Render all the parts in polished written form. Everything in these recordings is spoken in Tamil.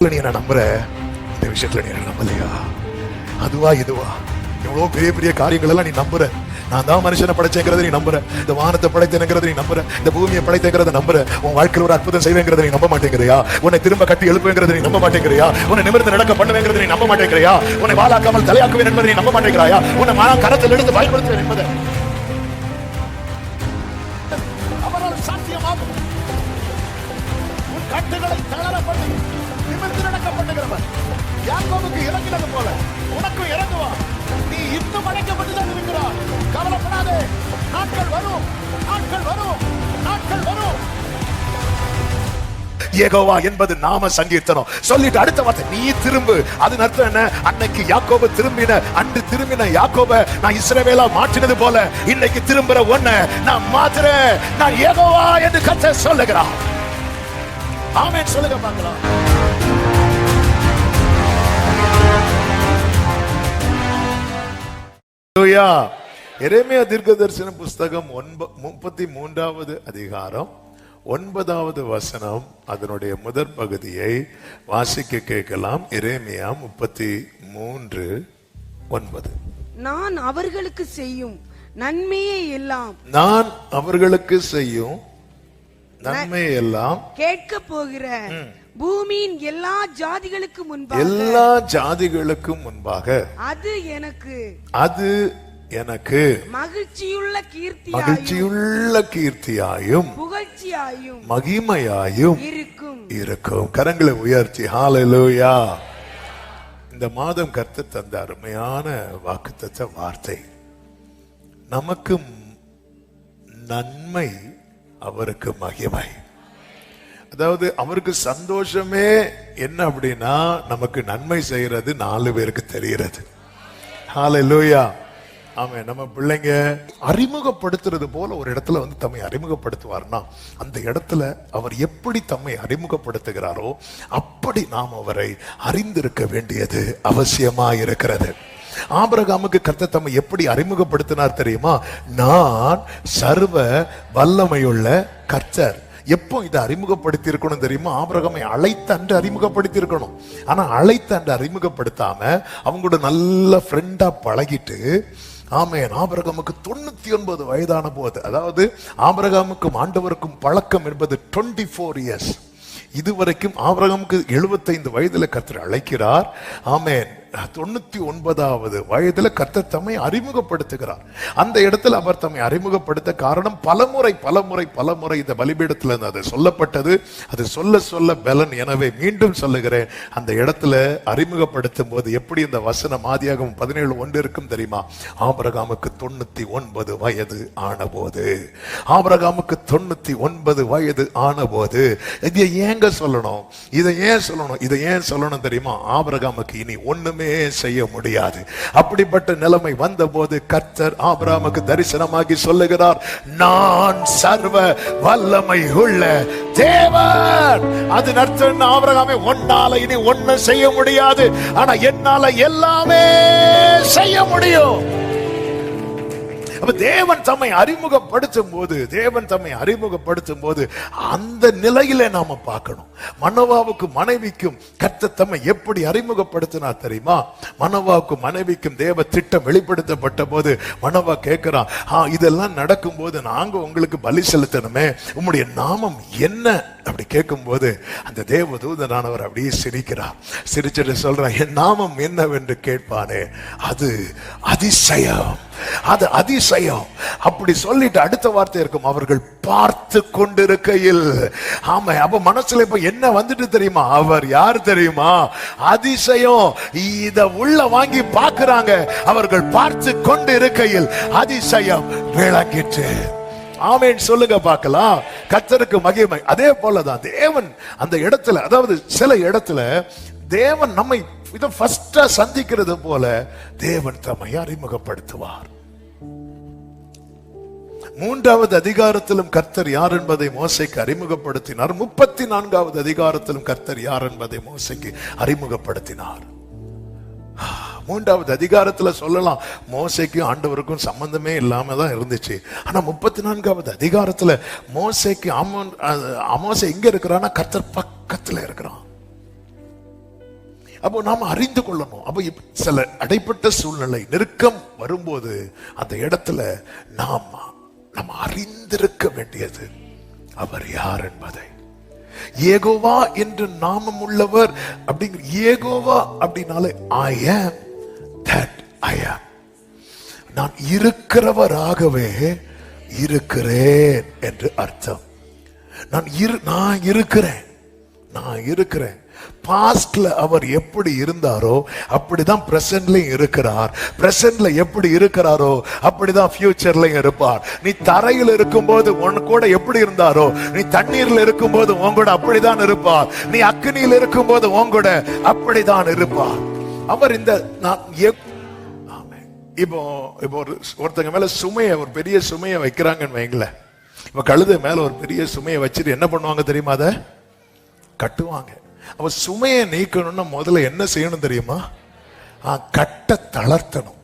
நீ என்ன நம்புற, இந்த விஷயத்துல நீ நம்பலையா? அதுவா இதுவா எவ்வளவு பெரிய பெரிய காரியங்கள் எல்லாம் நீ நம்புற. நான் தான் மனுஷனை படைச்சேங்கிறத நீ நம்புற, இந்த வானத்தை படைத்தேங்கிறத நீ நம்புற, இந்த பூமியை படைத்தேங்கிறத நம்புற. உன் வாழ்க்கையில் ஒரு அற்புதம் செய்வேங்கிறத நீ நம்ப மாட்டேங்கிறியா? உன்னை திரும்ப கட்டி எழுப்புங்கிறத நீ நம்ப மாட்டேங்கிறியா? உன்னை நிமிர்ந்து நடக்க பண்ணுவேங்கிறத நீ நம்ப மாட்டேங்கிறியா? உன்னை வாழாக்காமல் தலையாக்குவேன் என்பதை நீ நம்ப மாட்டேங்கிறாயா? உன்னை கரத்தில் எடுத்து பயன்படுத்துவேன் என்பதை அவரால் சாத்தியமாகும். உன் கட்டுகளை தளர பண்ணி நிமிர்ந்து நடக்க பண்ணுகிறவர் யாக்கோபுக்கு இறங்கினது போல உனக்கும் இறங்குவா. நீ இன்னும் அழைக்கப்பட்டுதான் இருக்கிறார். கவலைப்படாதே, நாட்கள் வரும், நாட்கள் வரும், நாட்கள் வரும். யெகோவா என்பது நாம சங்கீர்த்தனம். சொல்லிட்டு அடுத்த வார்த்தை நீ திரும்பு. அது அர்த்தம் என்ன? அன்னைக்கு யாக்கோபு திரும்பின, அன்று திரும்பின யாக்கோப நான் இஸ்ரவேலா மாற்றினது போல இன்னைக்கு திரும்புற ஒன்ன நான் மாத்துறேன். நான் யெகோவா என்று கர்த்தர் சொல்லுகிறார். ஆமென் சொல்லுங்க பார்க்கலாம். எரேமியா தீர்க்கதரிசன புஸ்தகம் 33வது அதிகாரம் 9வது வசனம், அதனுடைய முதற் பகுதியை வாசிக்க கேட்கலாம். எரேமியா 33:9. நான் அவர்களுக்கு செய்யும் நன்மையை எல்லாம், நான் அவர்களுக்கு செய்யும் நன்மை எல்லாம் கேட்க போகிற பூமியின் எல்லா ஜாதிகளுக்கு முன்பாக, எல்லா ஜாதிகளுக்கும் முன்பாக அது எனக்கு மகிழ்ச்சியுள்ள கீர்த்தியாயும் புகழ்ச்சியாயும் மகிமையாயும் இருக்கும். கரங்களை உயர்த்தி ஹல்லேலூயா. இந்த மாதம் கர்த்தர் தந்த அருமையான வாக்குத்தத்த வார்த்தை. நமக்கு நன்மை, அவருக்கு மகிமை. அதாவது அவருக்கு சந்தோஷமே என்ன அப்படின்னா நமக்கு நன்மை செய்யறது 4 பேருக்கு தெரிகிறது. ஹல்லேலூயா. ஆமென். நம்ம பிள்ளைங்க அறிமுகப்படுத்துறது போல ஒரு இடத்துல வந்து தம்மை அறிமுகப்படுத்துவார்னா அந்த இடத்துல அவர் எப்படி தம்மை அறிமுகப்படுத்துகிறாரோ அப்படி நாம் அவரை அறிந்திருக்க வேண்டியது அவசியமா இருக்கிறது. ஆபிரகாமுக்கு கர்த்தர் தம்மை எப்படி அறிமுகப்படுத்தினார் தெரியுமா? நான் சர்வ வல்லமையுள்ள கர்த்தர். எப்போ இதை அறிமுகப்படுத்தி இருக்கணும் தெரியுமா? ஆபிரகாமை அழைத்த அன்று அறிமுகப்படுத்தி இருக்கணும். ஆனா அழைத்த அன்று அறிமுகப்படுத்தாம அவங்களோட நல்ல ஃப்ரெண்டா பழகிட்டு, ஆமென், ஆபிரகாமுக்கு 99 வயதான போது, அதாவது ஆபிரகாமுக்கும் ஆண்டவருக்கும் பழக்கம் என்பது 24 இயர்ஸ். இதுவரைக்கும் ஆபிரகாமுக்கு 75 வயதுல கர்த்தர் அழைக்கிறார். ஆமென். 99வது வயதுல கர்த்தர் தம்மை அறிமுகப்படுத்துகிறார். அந்த இடத்துல அவர் தம்மை அறிமுகப்படுத்த காரணம் பலமுறை இந்த பலிபீடத்துல அது சொல்லப்பட்டது. அது சொல்ல பலன். எனவே மீண்டும் சொல்லுகிறேன், அந்த இடத்துல அறிமுகப்படுத்தும் போது எப்படி இந்த வசனம் ஆதியாகமம் 17:1 இருக்கும் தெரியுமா? ஆபிரகாமுக்கு 99 வயது ஆனபோது, ஆபிரகாமுக்கு 99 வயது ஆனபோது. இதை ஏங்க சொல்லணும்? இதை ஏன் சொல்லணும் தெரியுமா? ஆபிரகாமுக்கு இனி ஒண்ணுமே செய்ய முடியாது. அப்படிப்பட்ட நிலைமை வந்த போது கர்த்தர் ஆபிரகாமுக்கு தரிசனமாகி சொல்லுகிறார், நான் சர்வ வல்லமை உள்ள தேவன். அது அர்த்தம் ஆபிரகாமே, உன்னால இனி ஒண்ணு செய்ய முடியாது, ஆனா என்னால எல்லாமே செய்ய முடியும். தேவன் தம்மை அறிமுகப்படுத்தும் போது அந்த நிலையில நாம பார்க்கணும். மனோவாவுக்கும் மனைவிக்கும் கர்த்தர் தம்மை எப்படி அறிமுகப்படுத்தினார் தெரியுமா? மனோவாவுக்கும் மனைவிக்கும் தேவ திட்டம் வெளிப்படுத்தப்பட்ட போது மனோவா கேட்கிறான், இதெல்லாம் நடக்கும் போது நாங்க உங்களுக்கு பலி செலுத்தணுமே, உம்முடைய நாமம் என்ன அப்படி கேட்கும் போது அந்த தேவதூதனானவர் அப்படியே சிரிக்கிறார். சிரிச்சிட்டு சொல்றான், என் நாமம் என்னவென்று கேட்பானே அது அதிசயம், அது அதிசயம். அப்படி சொல்லிட்டு அடுத்த வார்த்தை இருக்கும், அவர்கள் பார்த்து கொண்டிருக்கையில். ஆமா, அப்ப மனசுல இப்ப என்ன வந்துட்டு தெரியுமா? அவர் யார் தெரியுமா? அதிசயம். இத உள்ள வாங்கி பார்க்கிறாங்க. அவர்கள் பார்த்து கொண்டு இருக்கையில் அதிசயம் விளங்கிட்டு. ஆமென் சொல்லுங்க பார்க்கலாம். கர்த்தருக்கு மகிமை. அதே போலதான் தேவன் அந்த இடத்துல, அதாவது சில இடத்துல தேவன் நம்மை இதை ஃபர்ஸ்டா சந்திக்கிறது போல தேவன் தம்மை அறிமுகப்படுத்துவார். 3வது அதிகாரத்திலும் கர்த்தர் யார் என்பதை மோசேக்கு அறிமுகப்படுத்தினார். 34வது அதிகாரத்திலும் கர்த்தர் யார் என்பதை மோசேக்கு அறிமுகப்படுத்தினார். 3வது அதிகாரத்துல சொல்லலாம் மோசேக்கும் ஆண்டவருக்கும் சம்பந்தமே இல்லாம தான் இருந்துச்சு. ஆனா 34வது அதிகாரத்துல மோசேக்கு மோசே எங்க இருக்கிறான்னா கர்த்தர் பக்கத்துல இருக்கிறான். அப்போ நாம அறிந்து கொள்ளணும். அப்போ சில அடைப்பட்ட சூழ்நிலை நெருக்கம் வரும்போது அந்த இடத்துல நாம் அறிந்திருக்க வேண்டியது அவர் யார் என்பதை. ஏகோவா என்று நாமம் உள்ளவர் அப்படிங்கிற ஏகோவா அப்படின்னாலே I am that I am. நான் இருக்கிறவராகவே இருக்கிறேன் என்று அர்த்தம். நான் இருக்கிறேன். பாஸ்ட்ல அவர் எப்படி இருந்தாரோ அப்படிதான் பிரசன்ட்லயும் இருக்கிறார். பிரசன்ட்ல எப்படி இருக்கிறாரோ அப்படிதான் ஃபியூச்சர்லயும் இருப்பார். நீ தரையில் இருக்கும்போது உன் கூட எப்படி இருந்தாரோ நீ தண்ணீர்ல இருக்கும்போது உன் கூட அப்படிதான் இருப்பார். நீ அக்னியில் இருக்கும்போது உன் கூட அப்படிதான் இருப்பார். அவர் இந்த இப்போ ஒருத்தங்க மேல சுமையை, ஒரு பெரிய சுமையை வைக்கிறாங்கன்னு வைங்களேன். இப்ப கழுதை மேல ஒரு பெரிய சுமையை வச்சுட்டு என்ன பண்ணுவாங்க தெரியுமா? அதை கட்டுவாங்க. அப்ப சுமையை நீக்கணும்னா முதல்ல என்ன செய்யணும் தெரியுமா? கட்ட தளர்த்தணும்.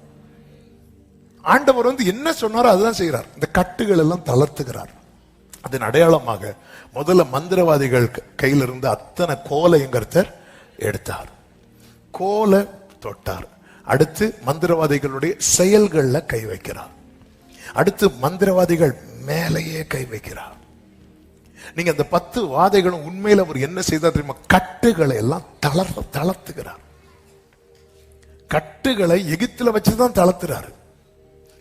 ஆண்டவர் என்ன சொன்னாரோ அதுதான் செய்யறார். இந்த கட்டுகள் எல்லாம் தளர்த்துகிறார். அதன் அடையாளமாக முதல்ல மந்திரவாதிகள் கையில இருந்து அத்தனை கோலைங்கிறத எடுத்தார். கோலை தொட்டார். அடுத்து மந்திரவாதிகளுடைய செயல்கள்ல கை வைக்கிறார். அடுத்து மந்திரவாதிகள் மேலேயே கை வைக்கிறார். நீங்க அந்த 10 வாதைகளும் உண்மையில அவர் என்ன செய்தார் தெரியுமா? கட்டுகளை எல்லாம் தளர்த்துகிறார். கட்டுகளை எகிப்துல வச்சுதான் தளர்த்துறாரு.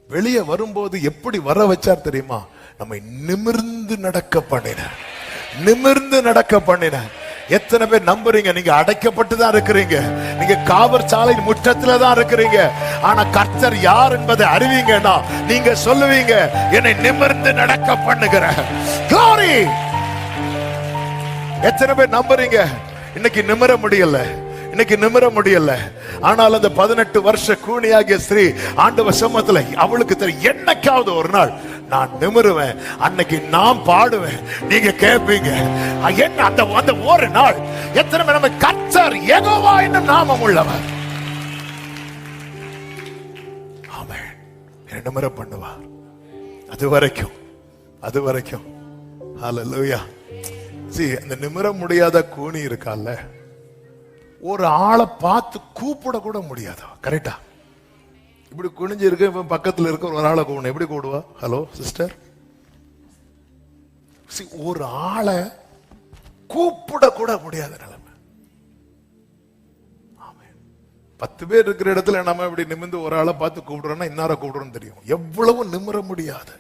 வெளியே வரும்போது எப்படி வர வச்சார் தெரியுமா? நம்மை நிமிர்ந்து நடக்க பண்ணினார். எத்தனை பேர் நம்புறீங்க? நீங்க அடைக்கப்பட்டு தான் இருக்கிறீங்க. நீங்க காவல் சாலை முற்றத்துல தான் இருக்கிறீங்க. ஆனா கர்த்தர் யார் என்பதை அறிவீங்கன்னா நீங்க சொல்லுவீங்க, என்னை நிமிர்ந்து நடக்க பண்ணுகிற glory. எத்தனை பேர் நம்புறீங்க? இன்னைக்கு நிமிர முடியல. ஆனால் அந்த 18 வருஷ கூனியாகிய ஸ்திரீ ஆண்டவர் சமூகத்துல அவளுக்கு தெரியும், என்னைக்காவது ஒரு நாள் நான் நிமிருவேன், அன்னைக்கு நான் பாடுவேன், நீங்க கேட்பீங்க. என்ன அந்த ஒரு நாள்? எத்தனை பேர் நம்ம கர்த்தர் யெகோவா என்னும் நாமம் உள்ளவர், ஆமென், நிமிர பண்ணுவார். அது வரைக்கும் ஹல்லேலூயா. அந்த நிமிர முடியாத கூனி இருக்கால, ஒரு ஆளை பார்த்து கூப்பிட கூட முடியாதா? கரெக்டா? இப்படி குனிஞ்சு இருக்க பக்கத்துல இருக்க ஒரு ஆளை கூப்பிடணும். எப்படி கூடுவா? Hello sister. ஒரு ஆளை கூப்பிட கூட முடியாத நிலைமை. 10 பேர் இருக்கிற இடத்துல நம்ம இப்படி நிமிர்ந்து ஒரு ஆளை பார்த்து கூப்பிடுறோம்னா இன்னார கூப்பிடுறோம்னு தெரியும். எவ்வளவு நிமிர முடியாது.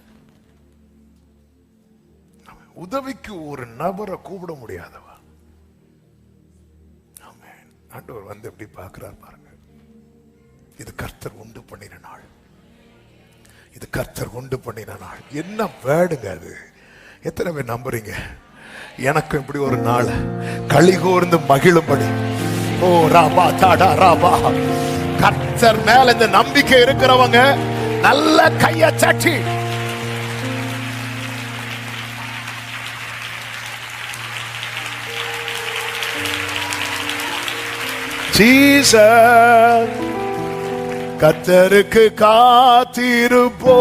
உதவிக்கு ஒரு நபரை கூப்பிட முடியாதவா? ஆண்டவர் எப்படி பார்க்கிறார் பாருங்க. இது கர்த்தர் உண்டு பண்ணின நாள். என்ன வேடுங்க அது? எத்தனை பேர் நம்புறீங்க? எனக்கும் இப்படி ஒரு நாள் களிகூர்ந்து மகிழும்படி, ஓ ராபா தாடா ராபா, கர்த்தர் மேல இந்த நம்பிக்கை இருக்கிறவங்க நல்ல கைய சட்டி ஜீசஸ், கர்த்தருக்கு காத்திருப்போ,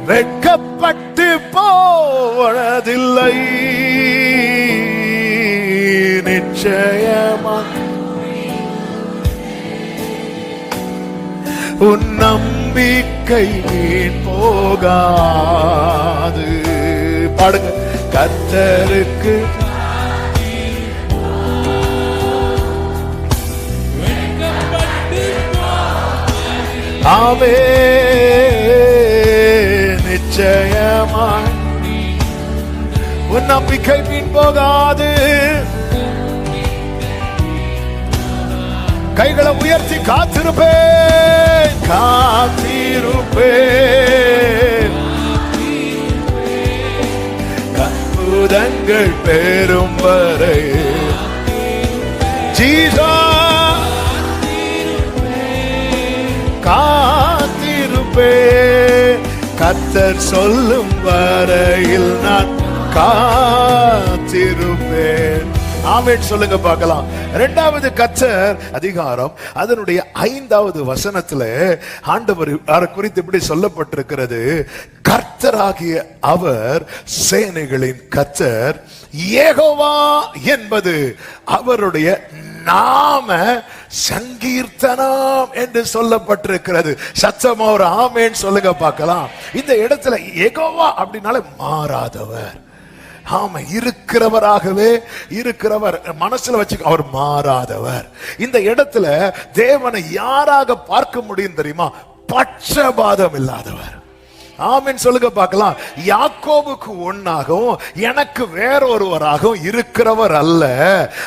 வெட்கப்பட்டு போவதில்லை, நிச்சயமா உன் நம்பிக்கை போகாது. பாடுங்க. கர்த்தருக்கு ஆமே, நிச்சயமாய் உன் நம்பிக்கை பின் போகாது. கைகளை உயர்த்தி காத்திருப்பேன், அற்புதங்கள் பெறும் வரை. ஜீசா காத்திருப்பேன், கர்த்தர் சொல்லும் வரையில் நான் காத்திருப்பேன். ஆமென் சொல்லுங்க பார்க்கலாம். இரண்டாவது கர்த்தர் அதிகாரம் அதனுடைய 5வது வசனத்துல ஆண்டவர் குறித்து இப்படி சொல்லப்பட்டிருக்கிறது. கர்த்தராகிய அவர் சேனைகளின் கர்த்தர், யெகோவா என்பது அவருடைய நாம சங்கீர்த்தனம் என்று சொல்லப்பட்டிருக்கிறது. சத்தமா ஒரு ஆமென் சொல்லுங்க பார்க்கலாம். இந்த இடத்துல யெகோவா அப்படினாலே மாறாதவர். ஆமா, இருக்கிறவராகவே இருக்கிறவர். மனசுல வச்சு அவர் மாறாதவர். இந்த இடத்துல தேவனை யாராக பார்க்க முடியும் தெரியுமா? பட்சபாதம் இல்லாதவர். ஆமென் சொல்லுங்க பார்க்கலாம். யாக்கோபுக்கு ஒன்னாகவும் எனக்கு வேறொருவராகவும் இருக்கிறவர் அல்ல.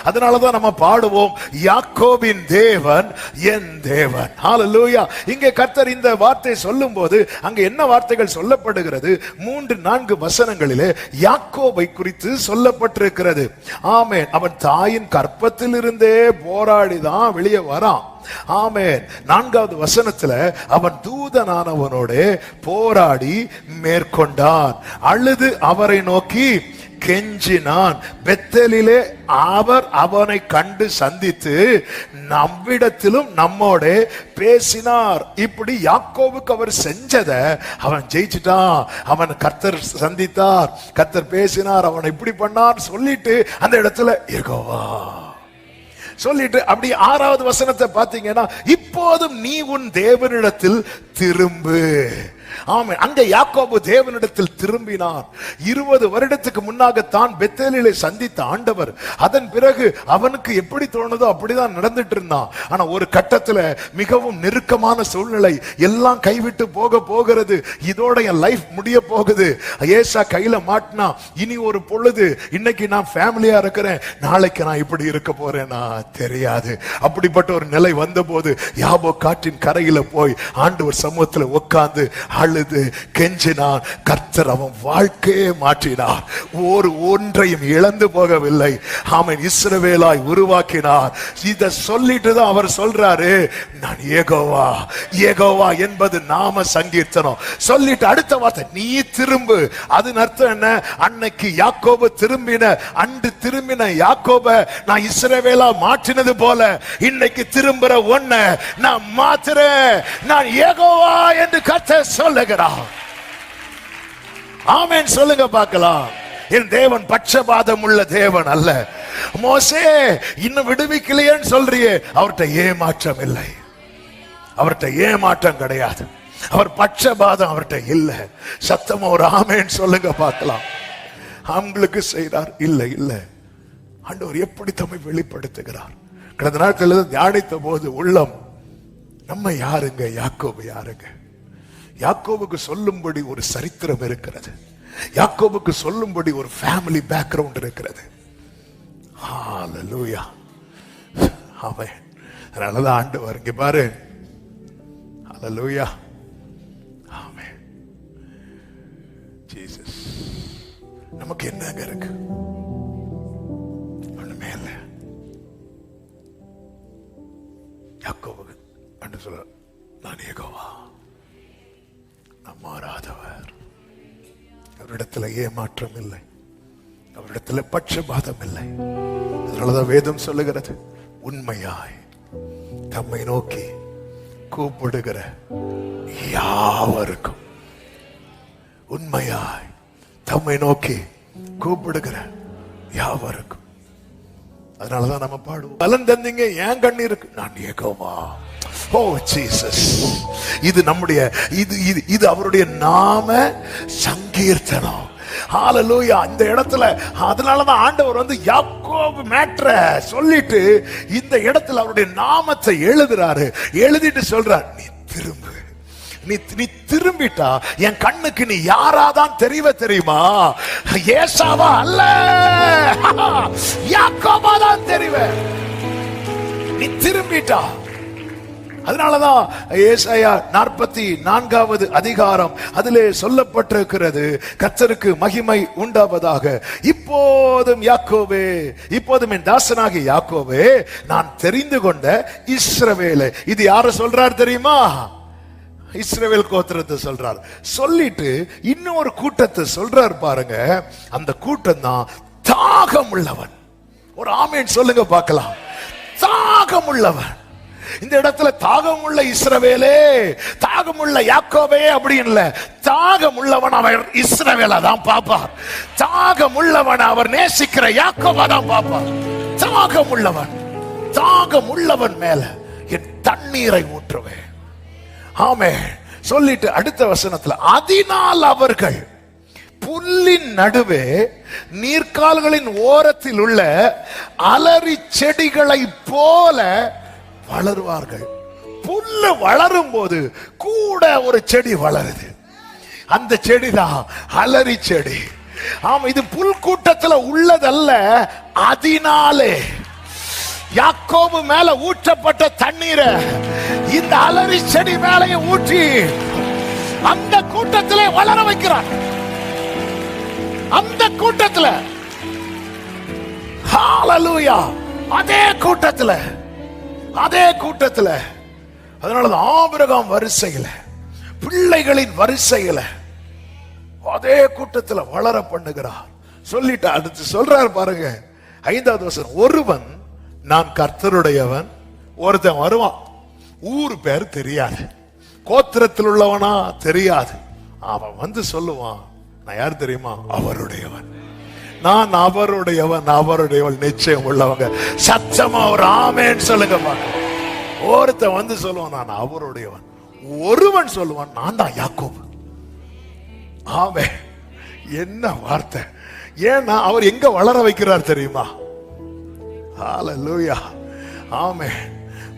அதனாலதான் நம்ம பாடுவோம், யாக்கோபின் தேவன் என் தேவன். ஹல்லேலூயா. இங்கே கர்த்தர் இந்த வார்த்தை சொல்லும் போது அங்க என்ன வார்த்தைகள் சொல்லப்படுகிறது? 3-4 வசனங்களிலே யாக்கோபை குறித்து சொல்லப்பட்டிருக்கிறது. ஆமென். அவன் தாயின் கற்பத்தில் இருந்தே போராடிதான் வெளியே வரான். ஆமென். 4வது வசனத்துல அவன் தூதனானவனோட போராடி மேற்கொண்டான். அழுது அவரை நோக்கி கெஞ்சினான். பெத்தேலிலே அவர் அவனை கண்டு சந்தித்து நம்மிடத்திலும் நம்மோட பேசினார். இப்படி யாக்கோபுக்கு அவர் செஞ்சதை அவன் ஜெயிச்சிட்டான். அவன் கர்த்தர் சந்தித்தார், கர்த்தர் பேசினார், அவன் இப்படி பண்ணார் சொல்லிட்டு அந்த இடத்துல யெகோவா சொல்லிட்டு அப்படி 6வது வசனத்தை பாத்தீங்கன்னா, இப்போதும் நீ உன் தேவனிடத்தில் திரும்பு. ஆமென். அங்க யாக்கோபு தேவனிடத்தில் திரும்பினான். 20 வருடத்துக்கு முன்னாக தான் பெத்தேலிலே சந்தித்த ஆண்டவர். அதன் பிறகு அவனுக்கு எப்படி தோணுதோ அப்படிதான் நடந்துட்டு இருந்தான். ஆனா ஒரு கட்டத்துல மிகவும் நெருக்கமான சூழ்நிலை, எல்லாம் கைவிட்டு போகிறது. இதோட என் லைஃப் முடிய போகுது. ஏசா கையில மாட்டினா இனி ஒரு பொழுது, இன்னைக்கு நான் ஃபேமிலியா இருக்கிறேன், நாளைக்கு நான் இப்படி இருக்க போறேனா தெரியாது. அப்படிப்பட்ட ஒரு நிலை வந்த போது யாபோ காற்றின் கரையில போய் ஆண்டவர் சமூகத்துல உட்கார்ந்து அழுது கெஞ்சினான். கர்த்தர் அவன் வாழ்க்கையே மாற்றினார். ஒன்றையும் இழந்து போகவில்லை. அவன் இஸ்ரவேலாய் உருவாக்கினார். இத சொல்லிட்டு தான் அவர் சொல்றாரு, நான் யெகோவா. யெகோவா என்பது நாம சங்கீர்த்தனம். சொல்லிட்டு அடுத்த வார்த்தை நீ திரும்பு. அதன் அர்த்தம் என்ன? அன்னைக்கு யாக்கோபு திரும்பின யாக்கோப நான் இஸ்ரவேலா மாற்றினது போல இன்னைக்கு திரும்புற ஒன்ன நான் மாத்துறேன். நான் யெகோவா என்று கர்த்தர் சொல்லுகிறார். ஆமென் சொல்லுங்க பார்க்கலாம். என் தேவன் பட்சபாதம் உள்ள தேவன் அல்ல. மோசே இன்னும் விடுவிக்கலையேன்னு சொல்றியே, அவர்கிட்ட ஏமாற்றம் இல்லை. அவர்கிட்ட ஏமாற்றம் கிடையாது. அவர் பட்சபாதம் அவர்கிட்ட இல்ல. சத்தமா ஒரு ஆமென் சொல்லுங்க பார்க்கலாம். அவங்களுக்கு செய்தார் இல்ல இல்ல. ஆண்டவர் எப்படி தம்மை வெளிப்படுத்துகிறார்? கடந்த நாட்களில் தியானித்த போது உள்ளம், நம்ம யாருங்க, யாக்கோபு யாருங்க? யாக்கோபுக்கு சொல்லும்படி ஒரு சரித்திரம் இருக்கிறது. யாக்கோபுக்கு சொல்லும்படி ஒரு ஃபேமிலி பேக்ரவுண்ட் இருக்கிறது. ஹல்லேலூயா. ஆமென். அதனாலதான் ஆண்டவர் இங்க பாரு. ஹல்லேலூயா. ஆமென். ஜீசஸ். நமக்கு என்னங்க இருக்கு? ஒண்ணுமே இல்லை. யாக்கோபுக்கு ஆண்டவர் சொல்ற, நான் யெகோவா, மாறாதவர். அவரிடத்துல ஏமாற்றம் இல்லை, அவரிடத்துல பட்சபாதம் இல்லை. அதனாலதான் வேதம் சொல்லுகிறது, உண்மையாய் தம்மை நோக்கி கூப்பிடுகிற யாவருக்கும், உண்மையாய் தம்மை நோக்கி கூப்பிடுகிற யாவருக்கும். அதனாலதான் நம்ம பாடுவோம், பலன் தந்தீங்க ஏன் கண்ணீருக்கு, நான் யெகோவா. ஓ ஜீசஸ். இது நம்முடைய இது அவருடைய நாம சங்கீர்த்தனம். ஹல்லேலூயா. இந்த இடத்துல அதனாலதான் ஆண்டவர் வந்து யாக்கோபு மேட்டரை சொல்லிட்டு இந்த இடத்துல அவருடைய நாமத்தை எழுதுறாரு. எழுதிட்டு சொல்றார், நீ திரும்பு. நீ திரும்பிட்டா என் கண்ணுக்கு நீ யாராதான் தெரியுமா? ஏசாவா அல்ல, யாக்கோபா தான் தெரிவ. நீ திரும்பிட்டா. அதனாலதான் ஏசாயா 44வது அதிகாரம் அதிலே சொல்லப்பட்டிருக்கிறது, கர்த்தருக்கு மகிமை உண்டாவதாக. இப்போதும் யாக்கோபே, இப்போதும் என் தாசனாகிய யாக்கோபே, நான் தெரிந்து கொண்ட இஸ்ரவேலே. இது யார சொல்றார் தெரியுமா? இஸ்ரவேல் கோத்திரத்தை சொல்றார். சொல்லிட்டு இன்னொரு கூட்டத்தை சொல்றார் பாருங்க. அந்த கூட்டம் தான் தாகம் உள்ளவன். ஒரு ஆமேன் சொல்லுங்க பார்க்கலாம். தாகமுள்ளவன். இந்த இடத்துல தாகமுள்ள இஸ்ரவேலே, தாகமுள்ள யாக்கோபே அப்படின்னு இல்ல, தாகமுள்ளவன் அவர் இஸ்ரவேலை தான் பாப்பார். தாகமுள்ளவன் அவர் நேசிக்கிற யாக்கோபா தான் பாப்பார். தாகமுள்ளவன், தாகமுள்ளவன் மேல என் தண்ணீரை ஊற்றுவேன். ஆமே சொல்லிட்டு அடுத்த வசனத்துல, அதனால் அவர்கள் புல்லின் நடுவே நீர்க்கால்களின் ஓரத்தில் உள்ள அலரி செடிகளை போல வளருவார்கள். புல்லு வளரும் போது கூட ஒரு செடி வளருது. அந்த செடிதான் அலரி செடி. ஆமா, இது புல் கூட்டத்துல உள்ளதல்ல. அதனாலே யாக்கோபு மேல ஊற்றப்பட்ட தண்ணீரை இந்த அலரி செடி மேலே ஊற்றி அந்த கூட்டத்திலே வளர வைக்கிறார். அந்த கூட்டத்துல, ஹalleluya, அதே கூட்டத்துல, அதே கூட்டத்துல. அதனாலதான் ஆபிரகாம் வரிசையில, பிள்ளைகளின் வரிசையில அதே கூட்டத்துல வளர பண்ணுகிறார். சொல்லிட்டு அடுத்து சொல்றார் பாருங்க 5வது வசனம், ஒருவன் நான் கர்த்தருடையவன். ஒருத்தன் வருவான், ஊரு பேர் தெரியாது, கோத்திரத்தில் உள்ளவனா தெரியாது. அவன் வந்து சொல்லுவான், நான் யார் தெரியுமா? அவருடையவன். நான் அவருடையவன், அவருடையவன். நிச்சயம் உள்ளவங்க சச்சமா ஒரு ஆமேன்னு சொல்லுங்க பாக்க. ஒருத்தன் வந்து சொல்லுவான் நான் அவருடையவன். ஒருவன் சொல்லுவான் நான் தான் யாக்கோபு. ஆமே, என்ன வார்த்தை! ஏன்னா அவர் எங்க வளர வைக்கிறார் தெரியுமா? ஹalleluya, ஆமே.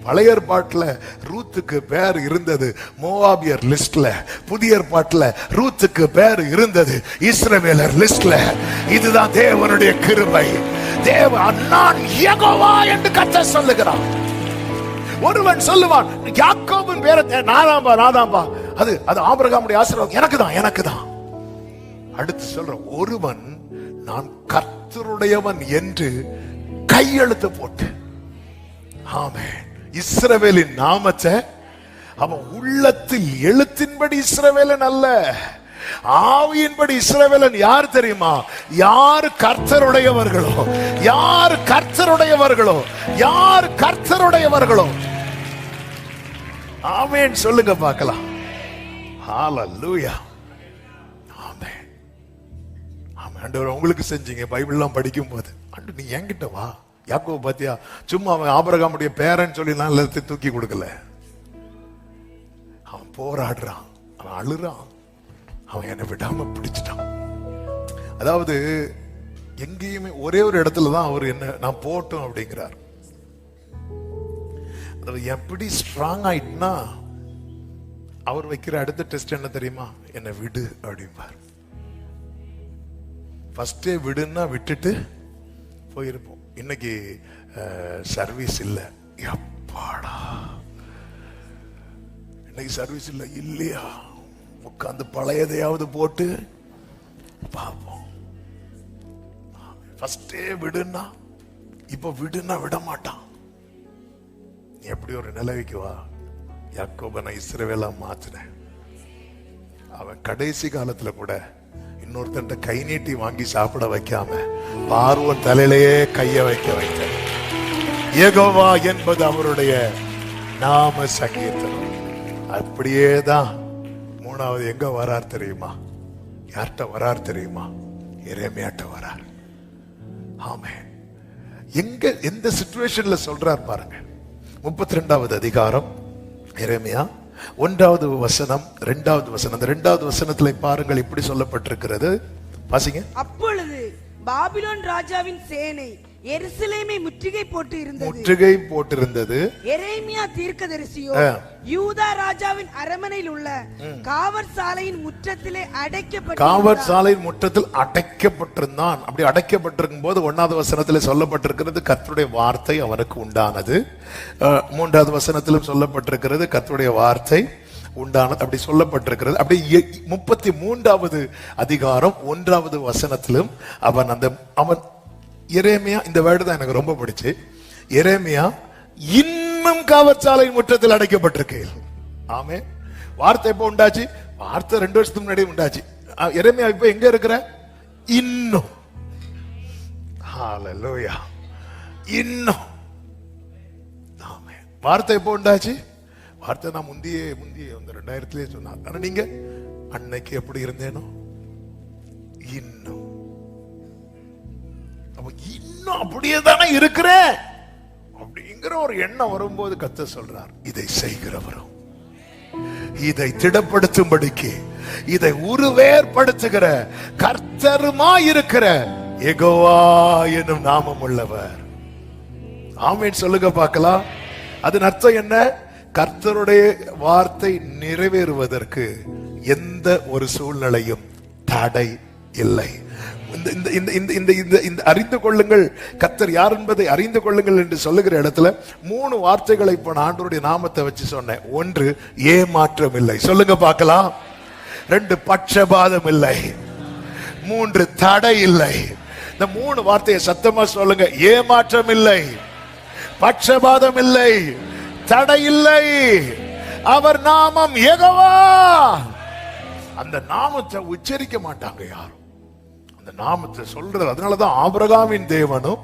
பழைய ஏற்பாட்டுல ரூத்துக்கு பேர் இருந்தது மோவாபியர் லிஸ்ட்ல. புதிய ஏற்பாட்டுல ரூத்துக்கு பேர் இருந்தது இஸ்ரவேலர் லிஸ்ட்ல. இதுதான் தேவனுடைய கிருபை. நான் யெகோவா என்று கர்த்தர் சொல்லுகிறார். ஒருவன் சொல்லுவான் யாக்கோபின் பேரை நாதாம்பா, அது ஆபிரகாமுடைய ஆசீர்வாதம் எனக்கு தான். அடுத்து சொல்ற, ஒருவன் நான் கர்த்தருடையவன் என்று கையெழுத்து போட்டு, ஆமென், இஸ்ரவேலின் நாமத்தை அவன் உள்ளத்தில் எழுத்தின்படி இஸ்ரவேலன் அல்ல, ஆவியின்படி இஸ்ரவேலன். யார் தெரியுமா? யார் கர்த்தருடையவர்களோ, யார் கர்த்தருடையவர்களோ, யார் கர்த்தருடையவர்களோ. ஆமென் சொல்லுங்க பார்க்கலாம். ஹalleluya, ஆமென். ஆண்டவர் உங்களுக்கு செஞ்சீங்க. பைபிள்லாம் படிக்கும் போது ஆண்டு நீ என்கிட்ட வா. யாக்கோபு பாத்தியா, சும்மா அவன் ஆபிரகாமுடைய பேரன் சொல்லி நான் எல்லாத்தையும் தூக்கி கொடுக்கல. அவன் போராடுறான், அவன் அழுறான், அவன் என்னை விடாம பிடிச்சிட்டான். அதாவது எங்கேயுமே ஒரே ஒரு இடத்துல தான் அவர் என்ன நான் போட்டோம் அப்படிங்கிறார். அதாவது எப்படி ஸ்ட்ராங் ஆயிட்டுனா அவர் வைக்கிற அடுத்த டெஸ்ட் என்ன தெரியுமா? என்னை விடு அப்படிம்பார். ஃபர்ஸ்டே விடுன்னா விட்டுட்டு போயிருப்போம். இன்னைக்கு சர்வீஸ் இல்ல, எப்பாடா இன்னைக்கு சர்வீஸ் இல்ல, இல்லையா உட்காந்து பழையதையாவது போட்டு பார்ப்போம். ஃபர்ஸ்டே விடுன்னா, இப்ப விடுன்னா விட மாட்டான். நீ எப்படி ஒரு நிலைக்கு வா. யாக்கோபனை இஸ்ரவேலா மாத்தினேன். அவன் கடைசி காலத்துல கூட இன்னொருத்தன் கை நீட்டி வாங்கி சாப்பிட வைக்காம பார்வோன் தலையிலேயே கைய வைக்க யெகோவா என்பது அவருடைய நாம சங்கீர்த்தனம். அப்படியேதான் 3வது எங்க வரார் தெரியுமா? யார்கிட்ட வரார் தெரியுமா? எரேமியாட்ட வரார். ஆமென். எங்க எந்த சிச்சுவேஷன்ல சொல்றார் பாருங்க. 32வது அதிகாரம் எரேமியா 1வது வசனம் 2வது வசனம். அந்த 2வது வசனத்துல பாருங்கள், இப்படி சொல்லப்பட்டிருக்கிறது. வாசிங்க. அப்பொழுது பாபிலோன் ராஜாவின் சேனை எருசலேமை முற்றுகை போட்டிருந்தது. எரேமியா தீர்க்கதரிசியோ யூதா ராஜாவின் அரமனையில் உள்ள காவற் சாலையின் முற்றத்திலே அடைக்கப்பட்டிருந்தான். அப்படி அடைக்கப்பட்டிருக்கும் போது 1வது வசனத்தில் சொல்லப்பட்டிருக்கிறது கர்த்தருடைய வார்த்தை அவனுக்கு உண்டானது. 3வது வசனத்திலும் சொல்லப்பட்டிருக்கிறது கர்த்தருடைய வார்த்தை உண்டானது. அப்படி சொல்லப்பட்டிருக்கிறது. அப்படி 33வது அதிகாரம் 1வது வசனத்திலும் அவன் எரேமியா, இந்த வேர்டு தான் எனக்கு ரொம்ப பிடிச்சு. எரேமியா இன்னும் காவற்சாலை முற்றத்தில் அடைக்கப்பட்டிருக்கு. ஆமே. வார்த்தை எப்ப உண்டாச்சு? வார்த்தை 2 வருஷத்துக்கு முன்னாடி உண்டாச்சு. எரேமியா இப்ப எங்க இருக்கிற? இன்னும். ஹalleluya. இன்னும். வார்த்தை எப்போ உண்டாச்சு? வார்த்தை நான் முந்தியே 2000 சொன்னாங்க. ஆனா நீங்க அன்னைக்கு எப்படி இருந்தேனோ இன்னும் இன்னும் அப்படியே தானே இருக்கிறேன் அப்படிங்கிற ஒரு எண்ணம் வரும்போது கர்த்தர் சொல்றார், இதை செய்கிறவரும் இதை திடப்படுத்தும்படிக்கு இதை உருவேற்படுத்துகிற கர்த்தருமா இருக்கிற யெகோவா என்னும் நாமம் உள்ளவர். ஆமென் சொல்லுங்க பார்க்கலாம். அதன் அர்த்தம் என்ன? கர்த்தருடைய வார்த்தை நிறைவேறுவதற்கு எந்த ஒரு சூழ்நிலையும் தடை இல்லை. இந்த அறிந்து கொள்ளுங்கள், கர்த்தர் யார் என்பதை அறிந்து கொள்ளுங்கள் என்று சொல்லுகிற இடத்துல 3 வார்த்தைகளை இப்ப நான் ஆண்டவருடைய நாமத்தை வச்சு சொன்னேன். 1, ஏமாற்றம் இல்லை. சொல்லுங்க பார்க்கலாம். 2, பட்சபாதம் இல்லை. 3, தடை இல்லை. இந்த 3 வார்த்தையை சத்தமா சொல்லுங்க. ஏமாற்றம் இல்லை, பட்சபாதம் இல்லை, தடை இல்லை. அவர் நாமம் யெகோவா. அந்த நாமத்தை உச்சரிக்க மாட்டாங்க யாரும். அந்த நாமத்தை சொல்றது. அதனாலதான் ஆபிரகாமின் தேவனும்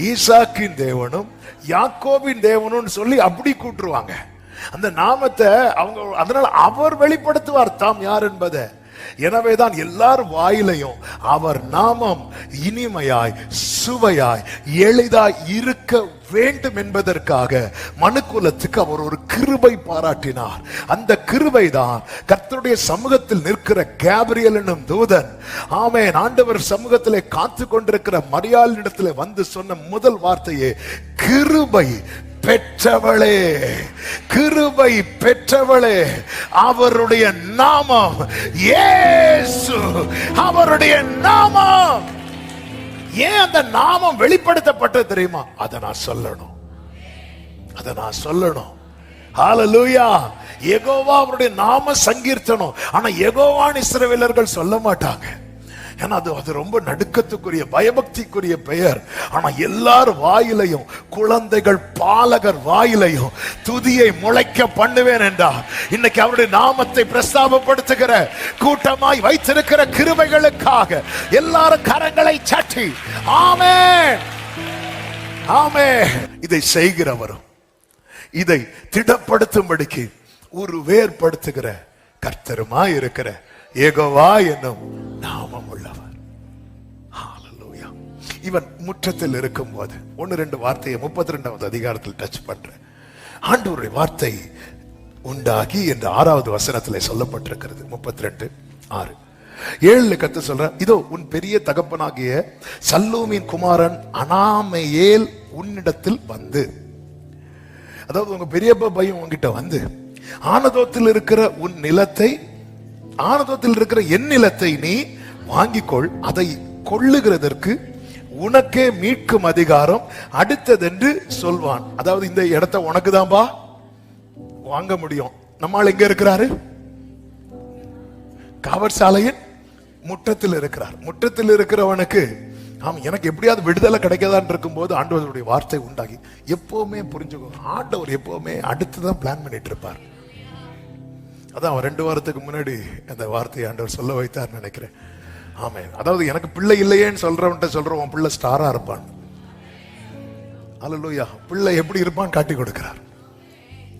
ஈசாக்கின் தேவனும் யாக்கோபின் தேவனும் சொல்லி அப்படி கூட்டுருவாங்க அந்த நாமத்தை அவங்க. அதனால அவர் வெளிப்படுத்துவார் தாம் யார் என்பதை. எனவேதான் எல்லாரும் வாயிலையும் அவர் நாமம் இனிமையாய் சுவையாய் எளிதாய் இருக்க வேண்டும் என்பதற்காக மனுக்குலத்துக்கு அவர் ஒரு கிருபை பாராட்டினார். அந்த கிருபை தான் கர்த்தருடைய சமூகத்தில் நிற்கிற கேப்ரியல் என்னும் தூதன், ஆமென், ஆண்டவர் சமூகத்திலே காத்து கொண்டிருக்கிற மரியாளிடத்திலே வந்து சொன்ன முதல் வார்த்தையே கிருபை பெற்றவளே, கிருபை பெற்றவளே, அவருடைய நாமம் இயேசு. அவருடைய நாமம். ஏன் அந்த நாமம் வெளிப்படுத்தப்பட்டது தெரியுமா? அதை நான் சொல்லணும். ஹல்லேலூயா. யெகோவா அவருடைய நாம சங்கீர்த்தனம். ஆனா யெகோவான் இஸ்ரவேலர்கள் சொல்ல மாட்டாங்க. ஏன்னா அது ரொம்ப நடுக்கத்துக்குரிய பயபக்திக்குரிய பெயர். ஆனா எல்லார் வாயிலையும், குழந்தைகள் பாலகர் வாயிலையும் துதியை முளைக்க பண்ணுவேன் என்றார். இன்னைக்கு அவருடைய நாமத்தை பிரஸ்தாபப்படுத்துகிற கூட்டமாய் வைத்திருக்கிற கிருபைகளுக்காக எல்லாரும் கரங்களை சாட்டி ஆமென் ஆமென். இதை செய்கிறவரும் இதை திடப்படுத்தும்படிக்கு ஒரு வேர்படுத்துகிற கர்த்தருமாய் இருக்கிற யெகோவா என்னும் நாமம் உள்ளவர். ஹல்லேலூயா. இவன் முற்றத்தில் இருக்கும் போது 1-2 வார்த்தையை 32வது அதிகாரத்தில் டச் பண்ற. ஆண்டவருடைய வார்த்தை உண்டாகி என்று 6வது வசனத்திலே சொல்லப்பட்டிருக்கிறது. 32:6 7 கர்த்தர் சொல்ற, இதோ உன் பெரிய தகப்பனாகிய சல்லூமின் குமாரன் அனாமெயேல் உன்னிடத்தில் வந்து, அதாவது உங்க பெரியப்பா பையன் உங்ககிட்ட வந்து ஆனதோத்தில் இருக்கிற உன் நிலத்தை, ஆனதோத்தில் இருக்கிற என் நிலத்தை நீ வாங்கிக்கொள், அதை கொள்ளுகிறதற்கு உனக்கே மீட்கும் அதிகாரம் அடுத்ததென்று சொல்வான். அதாவது இந்த இடத்தை உனக்கு தான்பா வாங்க முடியும். நம்மால் எங்க இருக்கிறாரு? காவற்சாலையின் முற்றத்தில் இருக்கிறார். முற்றத்தில் இருக்கிறவனுக்கு எனக்கு எப்படியாவது விடுதலை கிடைக்காதான் இருக்கும் போது ஆண்டவருடைய வார்த்தை உண்டாகி, எப்பவுமே புரிஞ்சுக்கோ, ஆண்டவர் எப்பவுமே அடுத்துதான் பிளான் பண்ணிட்டு இருப்பார். அதான் 2 வாரத்துக்கு முன்னாடி அந்த வார்த்தையை ஆண்டவர் சொல்ல வைத்தார் நினைக்கிறேன். ஆமென். அதாவது எனக்கு பிள்ளை இல்லையேன்னு சொல்றவன்ட்ட சொல்றோம், உன் பிள்ளை ஸ்டாரா இருப்பான். அல்லேலூயா. பிள்ளை எப்படி இருப்பான்னு காட்டி கொடுக்கிறார்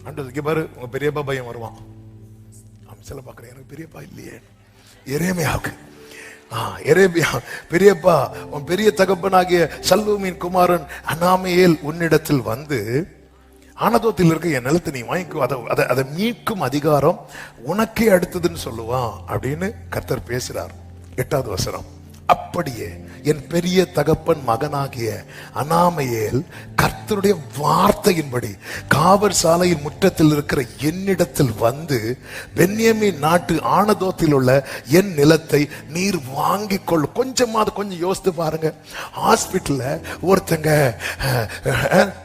ஆண்டவர். பாரு, உங்க பெரியப்பா பையன் வருவான். சில பாக்குறேன், எனக்கு பெரியப்பா இல்லையே. எரேமியாவுக்கு எரேமியா, பெரியப்பா உன் பெரிய தகப்பனாகிய சல்லூமின் குமாரன் அனாமெயேல் உன்னிடத்தில் வந்து ஆனதோத்தில் இருக்க என் நிலத்தை நீ வாங்கிக்கோ, அதை மீட்கும் அதிகாரம் உனக்கே அடுத்ததுன்னு சொல்லுவான் அப்படின்னு கர்த்தர் பேசுறார். 8வது வசனம், அப்படியே என் பெரிய தகப்பன் மகனாகிய அனாமெயேல் கர்த்தருடைய வார்த்தையின்படி காவற் சாலையின் முற்றத்தில் இருக்கிற என்னிடத்தில் வந்து பென்யமீன் நாட்டு ஆனதோத்தில் உள்ள என் நிலத்தை நீர் வாங்கிக் கொள். கொஞ்சம் யோசித்து பாருங்க. ஹாஸ்பிட்டல்ல ஒருத்தங்க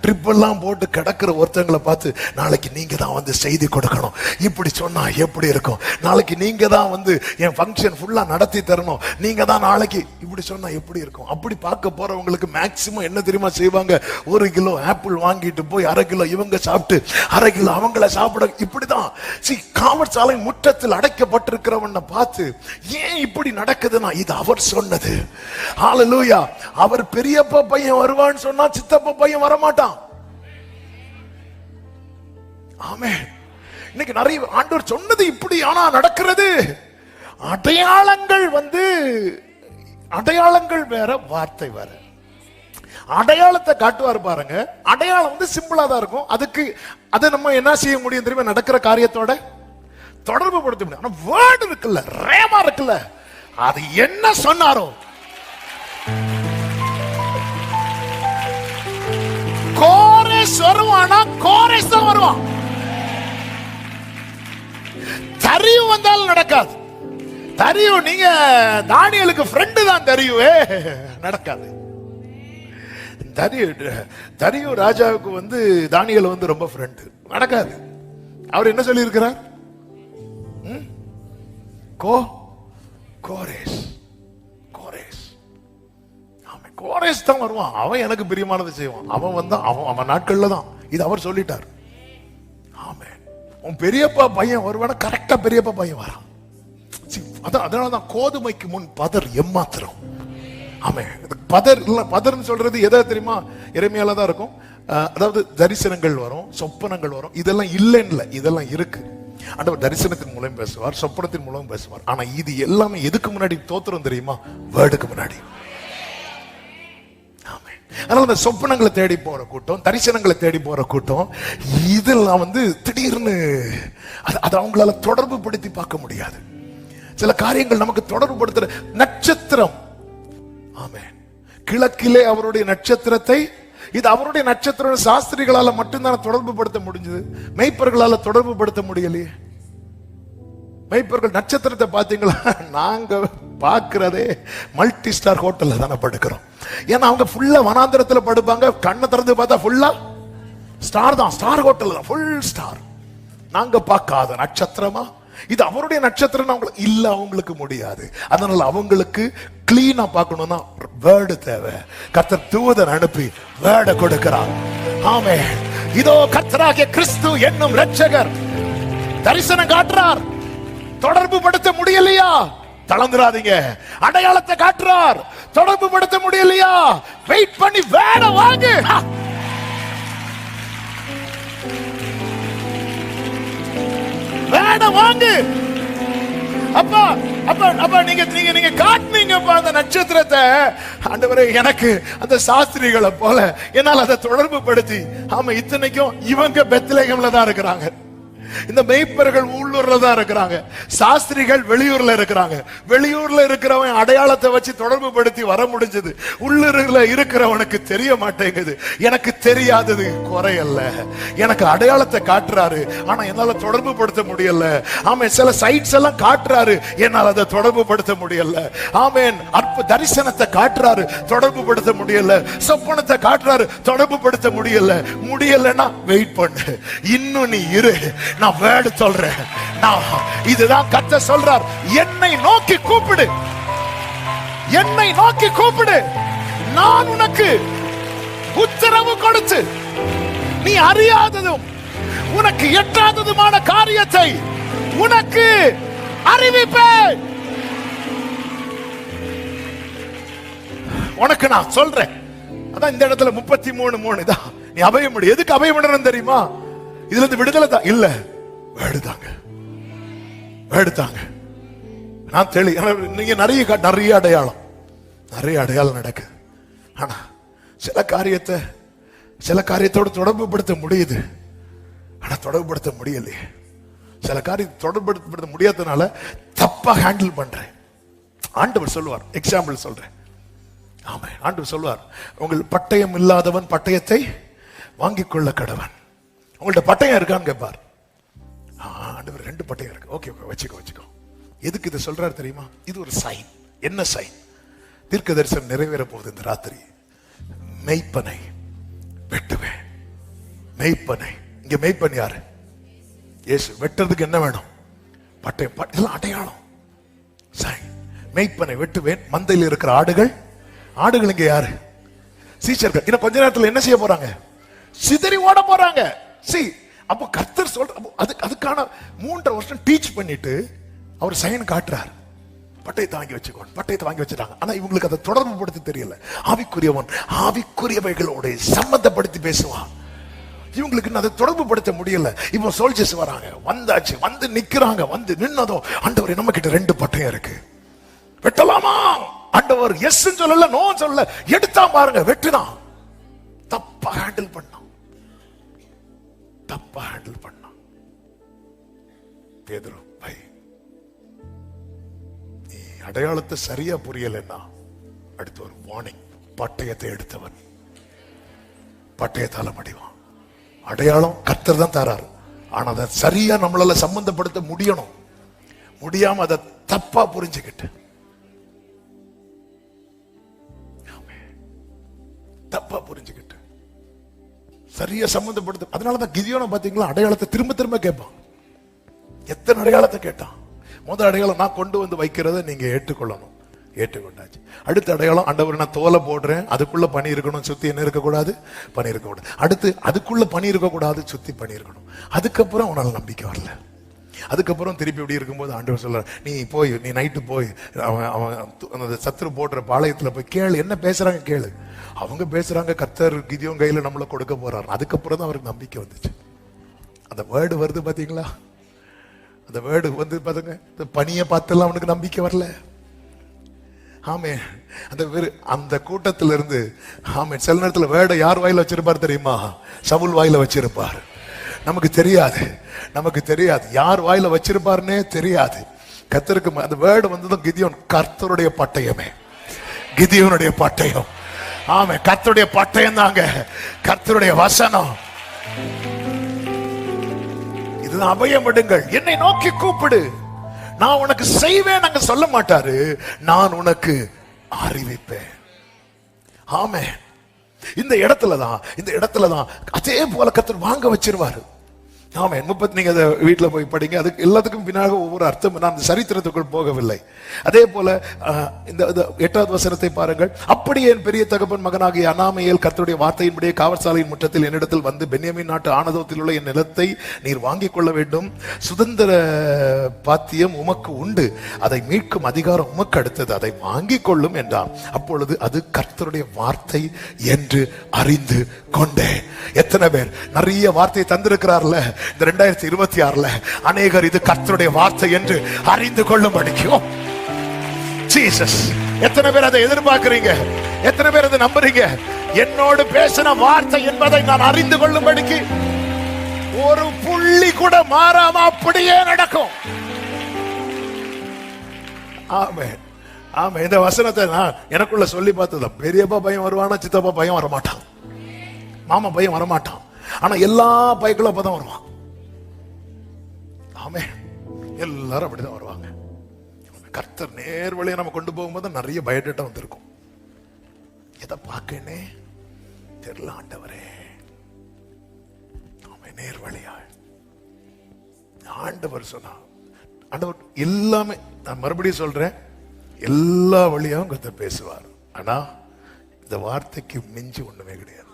ட்ரிப் எல்லாம் போட்டு கிடக்கிற ஒருத்தங்களை பார்த்து, நாளைக்கு நீங்க தான் வந்து செய்தி கொடுக்கணும், இப்படி சொன்னா எப்படி இருக்கும், நாளைக்கு நீங்க தான் வந்து என் ஃபங்க்ஷன் ஃபுல்லா நடத்தி தரணும், நீங்க தான் நாளைக்கு ஆக்கி இப்படி சொன்னா எப்படி இருக்கும்? அப்படி பார்க்க போறவங்களுக்கு மேக்சிமம் என்ன தெரியுமா செய்வாங்க? 1 கிலோ ஆப்பிள் வாங்கிட்டு போய் 1/2 கிலோ இவங்க சாப்பிட்டு 1/2 கிலோ அவங்கள சாப்பிட. இப்படிதான் காவற் சாலை முற்றத்தில் அடைக்கப்பட்டிருக்கிறவனை பார்த்து ஏன் இப்படி நடக்குதுன்னா இது அவர் சொன்னது. ஹல்லேலூயா. அவர் பெரியப்பா பையன் வருவான்னு சொன்னா சித்தப்பா பையன் வரமாட்டான். ஆமென். இன்னைக்கு நிறைய ஆண்டவர் சொன்னது இப்படி, ஆனா நடக்கிறது அடையாளங்கள் அடையாளங்கள் வேற, வார்த்தை வேற. அடையாளத்தை காட்டுவார் பாருங்க. அடையாளம் சிம்பிளா தான் இருக்கும். அதுக்கு அதை நம்ம என்ன செய்ய முடியும் தெரியுமா? நடக்கிற காரியத்தோட தொடர்பு படுத்த முடியும். ஆனா வேர்ட் இருக்குல்ல, ரேமா இருக்குல்ல, அது என்ன சொன்னாரோ கோரேஸ் வருவானா, கோரேஸ் தான் வருவான். தரியு வந்தாலும் நடக்காது. தரியு நீங்க தானியலுக்கு ஃப்ரெண்டு தான், தரியுவே நடக்காது. தரியு ராஜாவுக்கு தானியல் ரொம்ப ஃப்ரெண்டு, நடக்காது. அவர் என்ன சொல்லி இருக்கிறார்? கோரேஸ் கோரேஸ் கோரேஸ் தான் வருவான். அவன் எனக்கு பிரியமானதை செய்வான். அவன் நாட்கள்ல தான் இது அவர் சொல்லிட்டார். ஆமென். உன் பெரியப்பா பையன் வருவான, கரெக்டா பெரியப்பா பையன் வரான். அதனாலதான் கோதுமைக்கு முன் பதர் எம்மாத்திரம். ஆமே, பதர் இல்ல, பதர்னு சொல்றது எதை தெரியுமா? எரேமியால தான் இருக்கும். அதாவது தரிசனங்கள் வரும், சொப்பனங்கள் வரும். இதெல்லாம் இல்லைன்னு, இதெல்லாம் இருக்கு. ஆண்டவர் தரிசனத்தின் மூலம் பேசுவார், சொப்பனத்தின் மூலம் பேசுவார். ஆனா இது எல்லாமே எதுக்கு முன்னாடி தோத்திரம் தெரியுமா? வேர்டுக்கு முன்னாடி. அதனால அந்த சொப்பனங்களை தேடி போற கூட்டம், தரிசனங்களை தேடி போற கூட்டம், இதெல்லாம் திடீர்னு அது அவங்களால தொடர்பு படுத்தி பார்க்க முடியாது. சில காரியங்கள் நமக்கு தொடர்பு படுத்துற நட்சத்திரம். ஆமென். கிழக்கிலே அவருடைய நட்சத்திரத்தை, இது அவருடைய நட்சத்திரம். சாஸ்திரிகளால மட்டும்தான் தொடர்பு படுத்த முடிஞ்சது, மெய்ப்பர்களால தொடர்பு படுத்த முடியலையே. மெய்ப்பர்கள் நட்சத்திரத்தை பாத்தீங்களா? நாங்க பாக்குறதே மல்டி ஸ்டார் ஹோட்டல்ல தானே படுக்கிறோம். ஏன்னா அவங்க ஃபுல்லா வனாந்திரத்துல படுப்பாங்க. கண்ணை திறந்து பார்த்தா ஃபுல்லா ஸ்டார் தான், ஸ்டார் ஹோட்டல் தான், ஃபுல் ஸ்டார். நாங்க பார்க்காத நட்சத்திரமா இது? அவருடைய நட்சத்திரம் இல்ல, அவங்களுக்கு முடியாது. அதனால அவங்களுக்கு கிளீனா பார்க்கணும்னா வேர்டு தேவை. கர்த்தர் தூதன் அனுப்பி வேர்டை கொடுக்கிறார். ஆமென். இதோ கர்த்தராகிய கிறிஸ்து என்னும் இரட்சகர் தரிசனம் காட்டுறார். தொடர்பு படுத்த முடியலையா? தளர்ந்துராதீங்க. அடையாளத்தை காட்டுறார். தொடர்பு படுத்த முடியலையா? வெயிட் பண்ணி வேட வாங்கு. வேட வாங்கு. அப்பா அப்பா அப்பா நீங்க நீங்க நீங்க காட்டுனீங்கப்பா அந்த நட்சத்திரத்தை. ஆண்டவரே, எனக்கு அந்த சாஸ்திரிகளை போல என்னால் அதை தொடர்பு படுத்தி. ஆமா, இத்தனைக்கும் இவங்க பெத்லகேம்ல தான் இருக்கிறாங்க. இந்த மெய்ப்பர்கள் உள்ளூர்ல தான் இருக்கிறாங்க. சாஸ்திரிகள் வெளியூர்ல இருக்கிறாங்க. வெளியூர்ல இருக்கிறவன் அடையாளத்தை வச்சு தொடர்பு படுத்தி வர முடிஞ்சது. உள்ளூர்ல இருக்கிறவனுக்கு தெரிய மாட்டேங்குது. எனக்கு தெரியாதது குறையல்ல, எனக்கு அடையாளத்தை காட்டுறாரு, ஆனா என்னால தொடர்பு படுத்த முடியல. ஆமென். சில சைட்ஸ் எல்லாம் காட்டுறாரு, என்னால் அதை தொடர்பு படுத்த முடியல. ஆமென். அற்ப தரிசனத்தை காட்டுறாரு, தொடர்பு படுத்த முடியல. சொப்பனத்தை காட்டுறாரு, தொடர்பு படுத்த முடியல. முடியலன்னா வெயிட் பண்ணு, இன்னும் நீ இரு. நான் வேர்டு சொல்றேன். இதுதான் கர்த்தர் சொல்றார். என்னை நோக்கி கூப்பிடு, என்னை நோக்கி கூப்பிடு, நான் உனக்கு உத்தரவு கொடுத்து நீ அறியாததும் உனக்கு எட்டாததுமான காரியத்தை உனக்கு அறிவிப்பேன். உனக்கு நான் சொல்றேன். அதான் இந்த இடத்துல 33:3 தான். நீ அபயம். எதுக்கு அபயம் தெரியுமா? இதுல இருந்து விடுதலை தான் இல்ல, வேடுதாங்க, வேடுதாங்க. நான் தெளி. நீங்க நிறைய அடையாளம் நடக்கு. ஆனா சில காரியத்தோடு தொடர்பு படுத்த முடியுது, ஆனா தொடர்பு படுத்த முடியலையே. சில காரியத்தை தொடர்பு படுத்த முடியாதனால தப்பா ஹேண்டில் பண்றேன். ஆண்டவர் சொல்லுவார், எக்ஸாம்பிள் சொல்றேன். ஆமா, ஆண்டவர் சொல்லுவார், உங்கள் பட்டயம் இல்லாதவன் பட்டயத்தை வாங்கிக் கொள்ள கடவன். உங்கள்ட்ட பட்டயம் இருக்கான்னு கேட்பார். ஆண்டவர் 2 பட்டயம் இருக்கு. ஓகே வச்சுக்கோ. எதுக்கு இதை சொல்றாரு தெரியுமா? இது ஒரு சைன். என்ன சைன்? தீர்க்க தரிசனம் நிறைவேற போகுது இந்த ராத்திரி. மெய்ப்பனை வெட்டுவேன். மெய்ப்பனை. இங்க மெய்ப்பன் யாரு? இயேசு. வெட்டுறதுக்கு என்ன வேணும்? பட்டயம். எல்லாம் அடையாளம், சைன். மேய்ப்பனை வெட்டுவேன், மந்தையில் இருக்கிற ஆடுகள் இங்க யாரு? சீஷர்கள். இன்னும் கொஞ்ச நேரத்தில் என்ன செய்ய போறாங்க? சிதறி ஓட போறாங்க. அப்போ கர்த்தர் சொல்ற, அதுக்கான 3.5 வருஷம் டீச் பண்ணிட்டு அவர் சைன் காட்டுறார். பட்டயத்தை வாங்கி வச்சுட்டாங்க. ஆனா இவங்களுக்கு அதை தொடர்பு படுத்தி தெரியல. ஆவிக்குரியவன் ஆவிக்குரியவைகளோட சம்பந்தப்படுத்தி பேசுவான். இவங்களுக்கு அதை தொடர்பு படுத்த முடியல. இப்போ சோல்ஜர்ஸ் வராங்க, வந்தாச்சு, வந்து நிக்கிறாங்க. வந்து நின்னதும், ஆண்டவரே நம்ம கிட்ட 2 பட்டயம் இருக்கு, வெட்டலாமா? ஆண்டவர் எஸ் சொல்லல, நோ சொல்லல, எடுத்தா பாருங்க, வெட்டினான். தப்பா ஹேண்டில் பண்ணான். பேதுரு, பை, நீ அடையாளத்தை சரியா புரியலன்னா அடுத்து ஒரு வார்னிங். பட்டயத்தை எடுத்தவன் பட்டயத்தால மடிவான். அடையாளம் கர்த்தர் தான் தராரு. ஆனா அதை சரியா நம்மளால சம்பந்தப்படுத்த முடியணும். முடியாம அதை தப்பா புரிஞ்சுக்கிட்டு சரியா சம்பந்தப்படுத்த. அதனாலதான் கிதியோனை பாத்தீங்களா, அடையாளத்தை திரும்ப திரும்ப கேட்பான். எத்தனை அடையாளத்தை கேட்டான். முதல் அடையாளம், நான் கொண்டு வந்து வைக்கிறத நீங்க ஏற்றுக்கொள்ளணும். ஏற்றுக்கொண்டாச்சு. அடுத்த அடையாளம், ஆண்டவர் நான் தோலை போடுறேன், அதுக்குள்ள பனி இருக்கணும், சுத்தி என்ன இருக்கக்கூடாது? பனி இருக்கக்கூடாது. அடுத்து, அதுக்குள்ள பனி இருக்கக்கூடாது, சுத்தி பனி இருக்கணும். அதுக்கப்புறம் உன்னால நம்பிக்கை வரல. அதுக்கப்புறம் திருப்பி இப்படி இருக்கும்போது ஆண்டவர் சொல்ற, நீ நைட்டு போய் அவன் சத்துரு போடுற பாளையத்துல போய் கேளு, என்ன பேசுறாங்க கேளு. அவங்க பேசுறாங்க, கர்த்தர் கிதியோன் கையில நம்மள கொடுக்க போறாரு. அதுக்கப்புறம் தான் அவருக்கு நம்பிக்கை வந்துச்சு. அந்த வேர்டு வருது பாத்தீங்களா? அந்த வேர்டு வந்து பாருங்க, பனியை பார்த்தெல்லாம் அவனுக்கு நம்பிக்கை வரல. ஆமே, அந்த கூட்டத்தில இருந்து ஆமே, சில நேரத்தில் வேர்டை யார் வாயில வச்சிருப்பார் தெரியுமா? சவுல் வாயில வச்சிருப்பார். நமக்கு தெரியாது யார் வாயில வச்சிருப்பாருன்னே தெரியாது. கர்த்தருக்கு அந்த வேர்டு வந்ததும் கிதியோன், கர்த்தருடைய பட்டயமே, கிதியோனுடைய பட்டயம். ஆமே, கர்த்தருடைய பட்டயம் தாங்க, கர்த்தருடைய வசனம். இதுதான் அபயம் விடுங்கள், என்னை நோக்கி கூப்பிடு, நான் உனக்கு செய்வேன். அங்க சொல்ல மாட்டாரு, நான் உனக்கு அறிவிப்பேன். ஆமே, இந்த இடத்துலதான் அதே போல கர்த்தர் வாங்க வச்சிருவாரு. ஆமே, 30 நீங்க அதை வீட்டுல போய் படிங்க. அதுக்கு எல்லாத்துக்கும் பின்னாக ஒவ்வொரு அர்த்தம். நான் அந்த சரித்திரத்துக்குள் போகவில்லை. அதே போல இந்த 8வது வசனத்தை பாருங்கள். அப்படியே என் பெரிய தகப்பன் மகனாகிய அனாமையேல் கர்த்தருடைய வார்த்தையின்படியே காவற்சாலையின் முற்றத்தில் என்னிடத்தில் வந்து, பென்யமீன் நாட்டு ஆனதோத்தில் உள்ள என் நிலத்தை நீர் வாங்கிக் கொள்ள வேண்டும், சுதந்திர பாத்தியம் உமக்கு உண்டு, அதை மீட்கும் அதிகாரம் உமக்கு அடுத்தது, அதை வாங்கிக் கொள்ளும் என்றான். அப்பொழுது அது கர்த்தருடைய வார்த்தை என்று அறிந்து கொண்டேன். எத்தனை பேர் நிறைய வார்த்தையை தந்திருக்கிறார்ல இந்த 2026ல? அநேகர் இது கர்த்தருடைய வார்த்தை என்று அறிந்து கொள்ளும்படிக்கும் ஜீசஸ். எத்தனை பேர் அதை எதிர்பார்க்கிறீங்க? எத்தனை பேர் அதை நம்புறீங்க? என்னோடு பேசின வார்த்தை என்பதை நான் அறிந்து கொள்ளும்படிக்கு ஒரு புள்ளி கூட மாறாம அப்படியே நடக்கும். ஆமே, ஆமா. இந்த வசனத்தை நான் எனக்குள்ள சொல்லி பார்த்தது, பெரியப்பா பையன் வருவானா, சித்தப்பா பையன் வரமாட்டான், மாமா பையன் வரமாட்டான், ஆனா எல்லா பையங்களும் அப்பதான் வருவான். ஆமே, எல்லாரும் அப்படிதான் வருவாங்க. கர்த்தர் நேர் வழியை நம்ம கொண்டு போகும்போது நிறைய பயோடேட்டா வந்திருக்கும். எதை பார்க்கனே தெரியல ஆண்டவரே. ஆமே, நேர் வழியா ஆண்டவர் சொன்னா, ஆண்டவர் எல்லாமே, நான் மறுபடியும் சொல்றேன், எல்லா வழியாவும் கர்த்தர் பேசுவார். ஆனா இந்த வார்த்தைக்கு மிஞ்சி ஒண்ணுமே கிடையாது.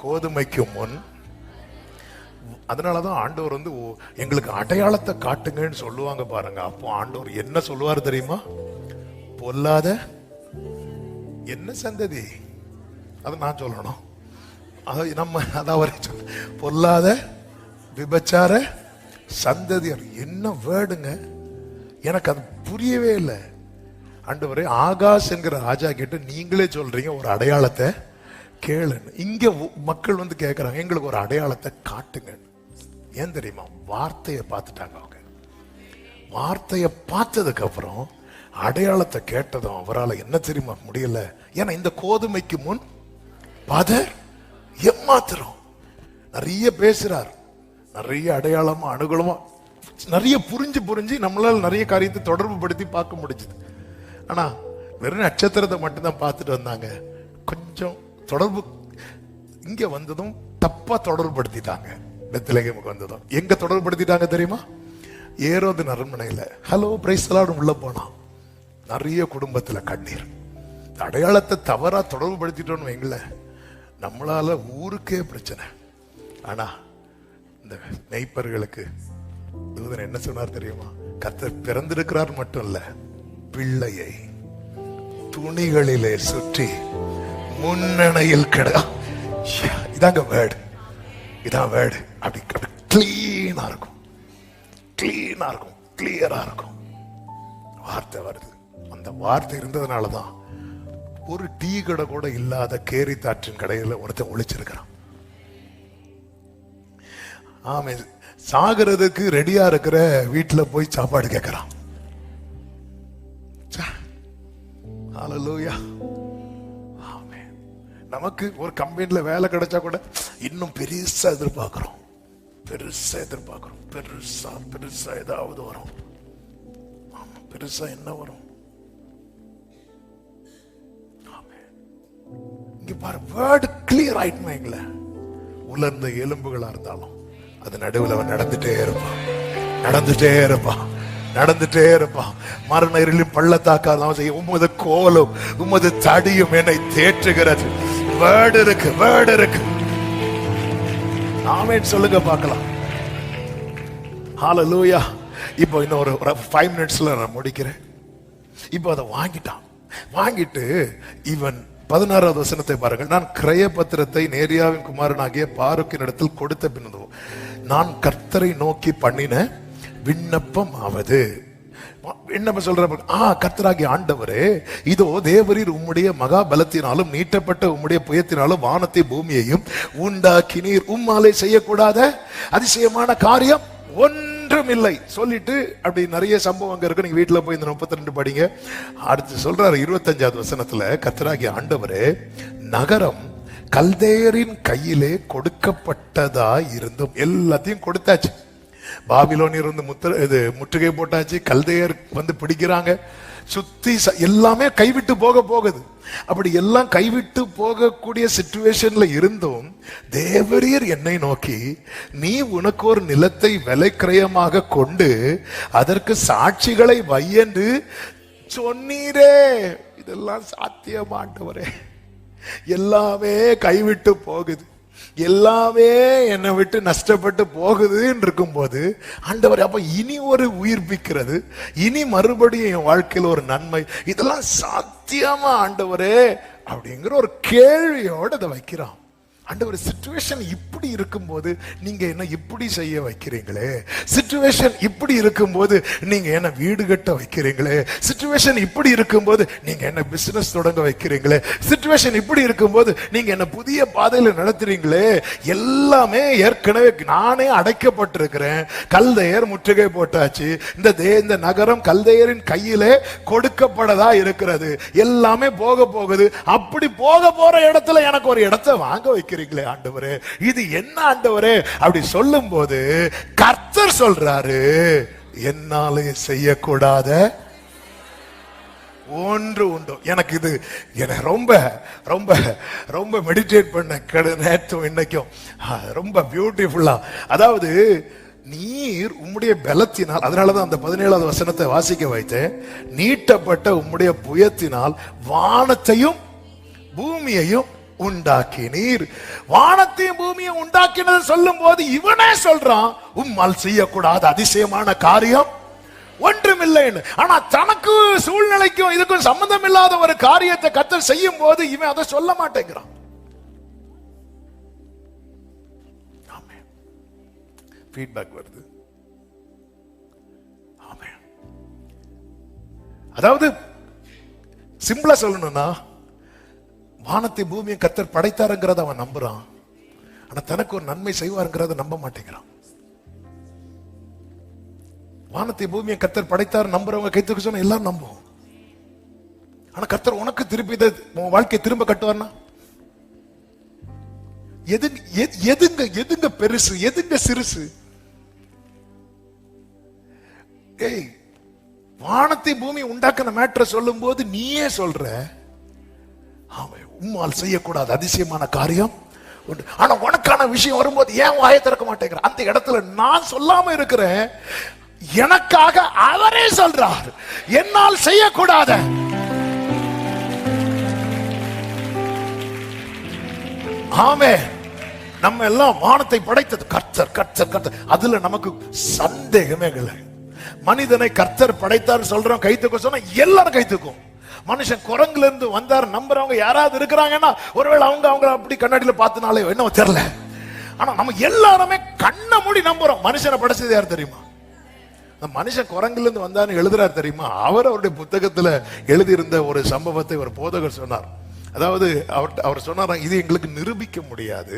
கோதுமைக்கு முன். அதனாலதான் ஆண்டவர் வந்து எங்களுக்கு அடையாளத்தை காட்டுங்கன்னு சொல்லுவாங்க பாருங்க. அப்போ ஆண்டவர் என்ன சொல்லுவார் தெரியுமா? பொல்லாத என்ன சந்ததி, அது நான் சொல்லணும், நம்ம பொல்லாத விபச்சார சந்ததியர். என்ன வேர்டுங்க, எனக்கு அது புரியவே இல்லை. ஆண்டவரே, ஆகாஷ் என்கிற ராஜா கேட்டு நீங்களே சொல்றீங்க ஒரு அடையாளத்தை கேளுன்னு. இங்க மக்கள் வந்து கேட்கறாங்க, எங்களுக்கு ஒரு அடையாளத்தை காட்டுங்க. ஏன் தெரியுமா? வார்த்தையை பார்த்துட்டாங்க. அவங்க வார்த்தையை பார்த்ததுக்கு அப்புறம் அடையாளத்தை கேட்டதும் அவரால் என்ன தெரியுமா முடியல. ஏன்னா இந்த கோதுமைக்கு முன் பதர் ஏமாத்திரம். நிறைய பேசுறார், நிறைய அடையாளமா அனுகூலமா நிறைய புரிஞ்சு நம்மளால நிறைய காரியத்தை தொடர்பு படுத்தி பார்க்க முடிஞ்சது. ஆனா வெறும் நட்சத்திரத்தை மட்டும்தான் பார்த்துட்டு வந்தாங்க. கொஞ்சம் தொடர்பு இங்க வந்ததும் தப்பா தொடர்பு படுத்திட்டாங்க. பெத்லகேமுக்கு வந்ததும் எங்க தொடர்பு படுத்திட்டாங்க தெரியுமா? ஏரோது அரண்மனையில ஹலோ பிரைஸ் தி லார்ட் உள்ள போனான். நிறைய குடும்பத்துல கண்ணீர். அடையாளத்தை தவறா தொடர்பு படுத்திட்டோம்னு வைங்களேன், நம்மளால ஊருக்கே பிரச்சனை. ஆனா இந்த மேய்ப்பர்களுக்கு தூதன் என்ன சொன்னார் தெரியுமா? கர்த்தர் பிறந்திருக்கிறார் மட்டும் இல்ல, பிள்ளையை துணிகளிலே சுற்றி முன்னணையில் இதாங்க வேர்டு, இதான் வேர்டு. அப்படி கிளீனா இருக்கும், கிளீனா இருக்கும், கிளியரா இருக்கும். வார்த்தை வருது. அந்த வார்த்தை இருந்ததுனாலதான் ஒரு டீ கடை கூட இல்லாத கேரித்தாற்றின் கடையில ஒருத்தன் ஒளிச்சிருக்கிறான். ஆமே, சாகிறதுக்கு ரெடியா இருக்கிற வீட்டுல போய் சாப்பாடு கேட்கிறான். ஹல்லேலூயா. ஆமே, நமக்கு ஒரு கம்பெனில வேலை கிடைச்சா கூட இன்னும் பெருசா எதிர்பார்க்கிறோம், பெருசா எதிர்பார்க்கிறோம். பெருசா பெருசா ஏதாவது வரும். பெருசா என்ன வரும்? இங்க பாரு, வேர்டு கிளியர் ஆயிட்டுங்களே. உலர்ந்த எலும்புகளா இருந்தாலும் அது நடுவில் அவன் நடந்துட்டே இருப்பான், நடந்துட்டே இருப்பான், நடந்துட்டே இருப்பான். மரண இருளின் பள்ளத்தாக்கால் உமது கோலும் உமது தடியும் என்னை தேற்றுகிறது. வேர்டு இருக்கு, வேர்டு இருக்கு. ஆமென் சொல்லுங்க பார்க்கலாம். ஹல்லேலூயா. இப்போ இன்னும் ஒரு 5 minutesல நான் முடிக்கிறேன். இப்போ அதை வாங்கிட்டான். வாங்கிட்டு இவன் 16வது வசனத்தை பாருங்கள். நான் கிரய பத்திரத்தை நேரியாவின் குமாரனாகிய பாருக்கின் இடத்தில் கொடுத்த பின்னதோ நான் கர்த்தரை நோக்கி பண்ணின விண்ணப்பம் ஆவது. என்ன சொல்ற? கர்த்தராகிய ஆண்டவரே, இதோ தேவரீர் உம்முடைய மகா பலத்தினாலும் நீட்டப்பட்ட உம்முடைய புயத்தினாலும் வானத்தை பூமியையும் உண்டாக்கினீர். உம்மாலே செய்யக்கூடாத அதிசயமான காரியம் ஒன்றும் இல்லை சொல்லிட்டு அப்படி நிறைய சம்பவம் இருக்கு. நீங்க வீட்டுல போய் இந்த 32 படிங்க. அடுத்து சொல்றாரு 25வது வசனத்துல, கர்த்தராகிய ஆண்டவரே, நகரம் கல்தேயரின் கையிலே கொடுக்கப்பட்டதா இருந்தும் எல்லாத்தையும் கொடுத்தாச்சு. பாபிலோனியர் இருந்து முற்றுகை போட்டாச்சு. கல்தேயர் வந்து பிடிக்கிறாங்க. சுத்தி எல்லாமே கைவிட்டு போகுது. அப்படி எல்லாம் கைவிட்டு போகக்கூடிய சிச்சுவேஷன்ல இருந்தும் தேவரீர் என்னை நோக்கி, நீ உனக்கு ஒரு நிலத்தை விலை கிரயமாக கொண்டு அதற்கு சாட்சிகளை வை என்று சொன்னீரே. இதெல்லாம் சாத்தியமா ஆண்டவரே? எல்லாமே கைவிட்டு போகுது, எல்லாமே என்னை விட்டு நஷ்டப்பட்டு போகுதுன்னு இருக்கும்போது ஆண்டவர் அப்ப இனி ஒரு உயிர்ப்பிக்கிறது, இனி மறுபடியும் என் வாழ்க்கையில் ஒரு நன்மை, இதெல்லாம் சாத்தியமா ஆண்டவரே அப்படிங்கிற ஒரு கேள்வியோட அதை வைக்கிறான். ஆண்டவர், சிச்சுவேஷன் இப்படி இருக்கும்போது நீங்க என்ன இப்படி செய்ய வைக்கிறீங்களே, சிச்சுவேஷன் இப்படி இருக்கும்போது நீங்க என்ன வீடு கட்ட வைக்கிறீங்களே, சிச்சுவேஷன் இப்படி இருக்கும்போது நீங்க என்ன பிசினஸ் தொடங்க வைக்கிறீங்களே, சிச்சுவேஷன் இப்படி இருக்கும்போது நீங்க என்ன புதிய பாதையில நடத்துறீங்களே, எல்லாமே ஏற்கனவே நானே அடைக்கப்பட்டிருக்கிறேன். கல்தையர் முற்றுகை போட்டாச்சு. இந்த நகரம் கல்தையரின் கையிலே கொடுக்கப்படதா இருக்கிறது. எல்லாமே போகுது. அப்படி போற இடத்துல எனக்கு ஒரு இடத்தை வாங்க வைக்க ஆண்டவரே, இது என்ன ஆண்டவரே அப்படி சொல்லும் போது கர்த்தர் சொல்றாரு, என்னாலே செய்யக்கூடாத ஒன்று உண்டு. எனக்கு இது ரொம்ப ரொம்ப ரொம்ப மெடிடேட் பண்ண நேற்றும் இன்னைக்கும் ரொம்ப பியூட்டிஃபுல்லா. அதாவது நீர் உம்முடைய பலத்தினால், அதனாலதான் அந்த 17வது வசனத்தை வாசிக்க வைத்தேன். நீட்டப்பட்ட உம்முடைய புயத்தினால் வானத்தையும் பூமியையும் உண்டாக்கினீர். வானத்தையும் பூமியும் உண்டாக்கினது சொல்லும் போது இவனே சொல்றான், உம்மால் செய்யக்கூடாத அதிசயமான காரியம் ஒன்றுமில்லைன்னு. ஆனா தனக்கு சூழ்நிலைக்கும் இதுக்கும் சம்பந்தம் இல்லாத ஒரு காரியத்தை கர்த்தர் செய்யும் போது இவன் அதை சொல்ல மாட்டேங்கிறான். ஃபீட்பேக் வருது. அதாவது சிம்பிளா சொல்லணும்னா, வானத்தை பூமியை கர்த்தர் படைத்தாருங்கிறத அவன் நம்புறான். ஆனா தனக்கு ஒரு நன்மை செய்வாருங்கிறத நம்ப மாட்டேங்கிறான். வானத்தை பூமியை கர்த்தர் படைத்தார் நம்புறவங்க கை தூக்க சொன்னா எல்லாரும் நம்புவோம். ஆனா கர்த்தர் உனக்கு திருப்பி உன் வாழ்க்கையை திரும்ப கட்டுவார்னா எதுங்க பெருசு, எதுங்க சிறுசு? ஏய், வானத்தை பூமி உண்டாக்கின மேட்டரை சொல்லும் போது நீயே சொல்ற, உம்மால் செய்யக்கூடாது அதிசயமான காரியம் உண்டு. ஆனா உனக்கான விஷயம் வரும்போது ஏன் வாயை திறக்க மாட்டேங்கிற? அந்த இடத்துல நான் சொல்லாம இருக்கிறேன். எனக்காக அவரே சொல்றார், என்னால் செய்யக்கூடாத. ஆமே, நம்ம எல்லாம் வானத்தை படைத்தது கர்த்தர் கர்த்தர் கர்த்தர், அதுல நமக்கு சந்தேகமே இல்லை. மனிதனை கர்த்தர் படைத்தார் சொல்றோம், கைத்துக்க சொன்னா எல்லாரும் கைத்துக்கும். மனுஷன் குரங்குல இருந்து வந்தார் நம்புறவங்க யாராவது இருக்கிறாங்கன்னா, ஒருவேளை அவங்க அப்படி கண்ணாடியில பார்த்தனாலே என்ன தெரியல. ஆனா நம்ம எல்லாருமே கண்ணை மூடி நம்புறோம். மனுஷனை படைச்சது யார் தெரியுமா? மனுஷன் குரங்குல இருந்து வந்தான்னு எழுதுறாரு தெரியுமா? அவருடைய புத்தகத்துல எழுதியிருந்த ஒரு சம்பவத்தை ஒரு போதகர் சொன்னார். அதாவது அவர் சொன்னார், இது எங்களுக்கு நிரூபிக்க முடியாது,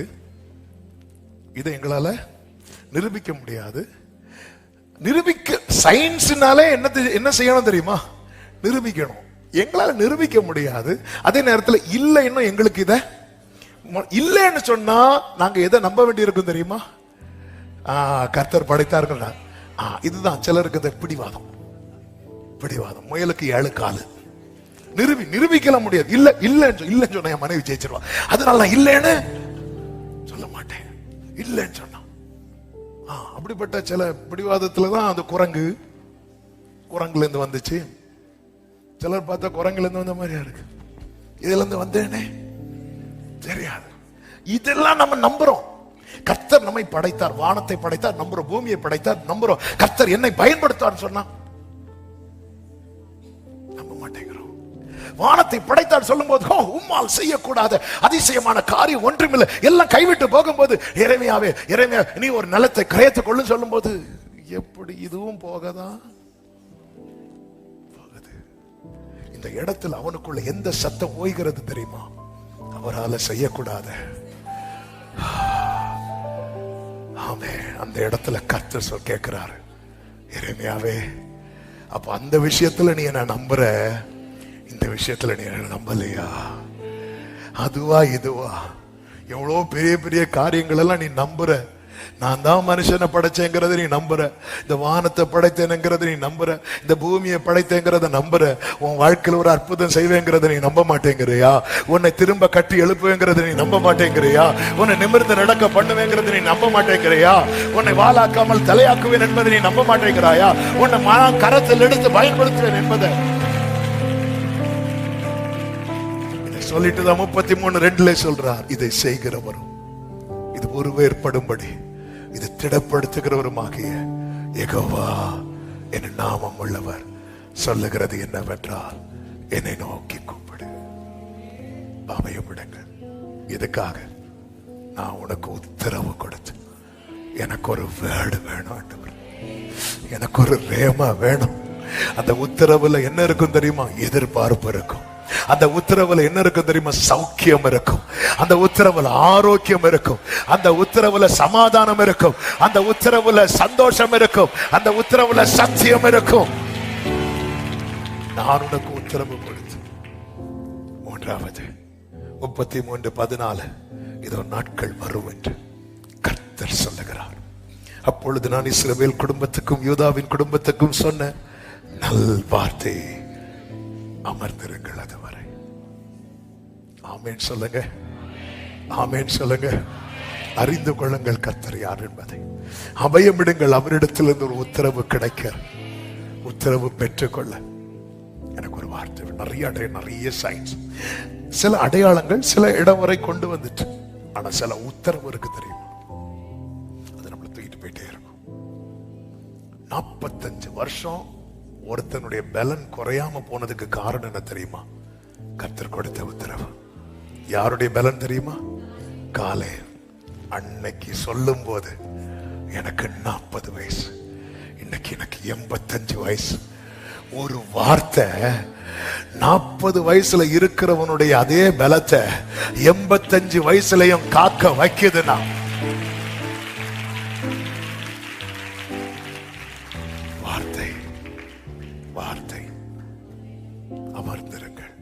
இதை எங்களால நிரூபிக்க முடியாது. நிரூபிக்க சயின்ஸ்னாலே என்ன செய்யணும் தெரியுமா? நிரூபிக்கணும். எங்களால நிரூபிக்க முடியாது. அதே நேரத்தில் இல்லை, இன்னும் எங்களுக்கு இத இல்லைன்னு சொன்னா நாங்க எதை நம்ப வேண்டி இருக்கும் தெரியுமா? கர்த்தர் படைத்தார்கள். இதுதான் சிலருக்கு இந்த பிடிவாதம். முயலுக்கு 7 காலு. நிரூபிக்கலாம் முடியாது. இல்லன்னு சொன்ன என் மனைவி ஜெயிச்சிருவா, அதனால நான் இல்லைன்னு சொல்ல மாட்டேன். இல்லைன்னு சொன்னா அப்படிப்பட்ட சில பிடிவாதத்துலதான் அந்த குரங்குல இருந்து வந்துச்சு. சிலர் பார்த்தா குரங்குல இருந்து வந்த மாதிரியா இருக்கு, இதுல இருந்து வந்தேனே தெரியாது. இதெல்லாம் நம்ம நம்புறோம். கர்த்தர் நம்மை படைத்தார், வானத்தை படைத்தார் நம்புறோம், பூமியை படைத்தார் நம்புறோம். கர்த்தர் என்னை பயன்படுத்தார் சொன்னா நம்ப மாட்டேங்கிறோம். வானத்தை படைத்தார் சொல்லும் போது உம்மால் செய்யக்கூடாத அதிசயமான காரியம் ஒன்றுமில்லை, எல்லாம் கைவிட்டு போகும்போது எரேமியாவே நீ ஒரு நிலத்தை கிரயத்துக் கொள்ளும் சொல்லும் போது எப்படி இதுவும் போகதான் போகுது. இந்த இடத்துல அவனுக்குள்ள எந்த சத்தம் ஓய்கிறது தெரியுமா? அவரால் செய்யக்கூடாத. ஆமே, அந்த இடத்துல கர்த்தர் கேட்கிறாரு, எரேமியாவே அப்ப அந்த விஷயத்துல நீ என்ன நம்புற, இந்த விஷயத்துல நீ என்ன நம்பலையா? அதுவா இதுவா எவ்வளவு பெரிய பெரிய காரியங்கள் எல்லாம் நீ நம்புற. நான் தான் மனுஷனை படைச்சேங்கிறத நீ நம்புற, இந்த வானத்தை படைத்தேங்கிறத நீ நம்புற, இந்த பூமியை படைத்தேங்கிறத நம்புற. உன் வாழ்க்கையில் ஒரு அற்புதம் செய்வேங்கிறத நீ நம்ப மாட்டேங்கிறியா? உன்னை திரும்ப கட்டி எழுப்புவேங்கிறத நீ நம்ப மாட்டேங்கிறியா? உன்னை நிமிர்ந்து நடக்க பண்ணுவேங்கிறத நீ நம்ப மாட்டேங்கிறியா? உன்னை வாளாக்காமல் தலையாக்குவேன் என்பதை நீ நம்ப மாட்டேங்கிறாயா? உன்னை கரத்தில் எடுத்து பயன்படுத்துவேன் என்பதை சொல்லிட்டுதான் 33:2 சொல்றார், இதை செய்கிறவரும் இது உருவேற்படும்படி இது திடப்படுத்துகிறவருமாகிய யெகோவா என் நாமம் உள்ளவர் சொல்லுகிறது என்னவென்றால், என்னை நோக்கி கூப்பிடு, அபயமிடுங்கள். இதுக்காக நான் உனக்கு உத்தரவு கொடுத்து, எனக்கு ஒரு வேர்டு வேணும் ஆண்டவர், எனக்கு ஒரு ரேமா வேணும். அந்த உத்தரவுல என்ன இருக்கும் தெரியுமா? எதிர்பார்ப்பு இருக்கும். அந்த உத்தரவுல என்ன இருக்கும் தெரியுமா? சௌக்கியம் இருக்கும். அந்த உத்தரவுல ஆரோக்கியம் இருக்கும். அந்த உத்தரவுல சமாதானம் இருக்கும். அந்த உத்தரவுல சந்தோஷம் இருக்கும். அந்த உத்தரவுல சத்தியம் இருக்கும். நான் உனக்கு உத்தரவு கொடுத்து 3வது 33:14 இதோ நாட்கள் வரும் என்று கர்த்தர் சொல்லுகிறார். அப்பொழுது நான் இஸ்ரவேல் குடும்பத்துக்கும் யூதாவின் குடும்பத்துக்கும் சொன்ன நல் வார்த்தை அமர்ந்திருங்கள் அதுவரை. ஆமென் சொல்லுங்க, ஆமென் சொல்லுங்க. அறிந்து கொள்ளுங்கள் கர்த்தர் யார் என்பதை. அபயமிடுங்கள், அவரிடத்திலிருந்து ஒரு உத்தரவு கிடைக்க, உத்தரவு பெற்றுக்கொள்ள. எனக்கு ஒரு வார்த்தை, நிறைய சயின்ஸ், சில அடையாளங்கள் சில இடம் வரை கொண்டு வந்துட்டு, ஆனா சில உத்தரவு இருக்கு தெரியுமா? அது நம்மளை தூக்கிட்டு போயிட்டே இருக்கும். 45 வருஷம் ஒருத்தனுடைய பலன் குறையாம போனதுக்கு காரணம் என்ன தெரியுமா? கர்த்தர் கொடுத்த உத்தரவு. யாருடைய பலன் தெரியுமா? காலே அன்னைக்கு சொல்லும் போது எனக்கு 40 வயசு, இன்னைக்கு எனக்கு 85 வயசு. ஒரு வார்த்தை 40 வயசுல இருக்கிறவனுடைய அதே பலத்தை 85 வயசுலயும் காக்க வைக்குதுன்னா, வார்த்தை அமர்ந்திருங்கள்.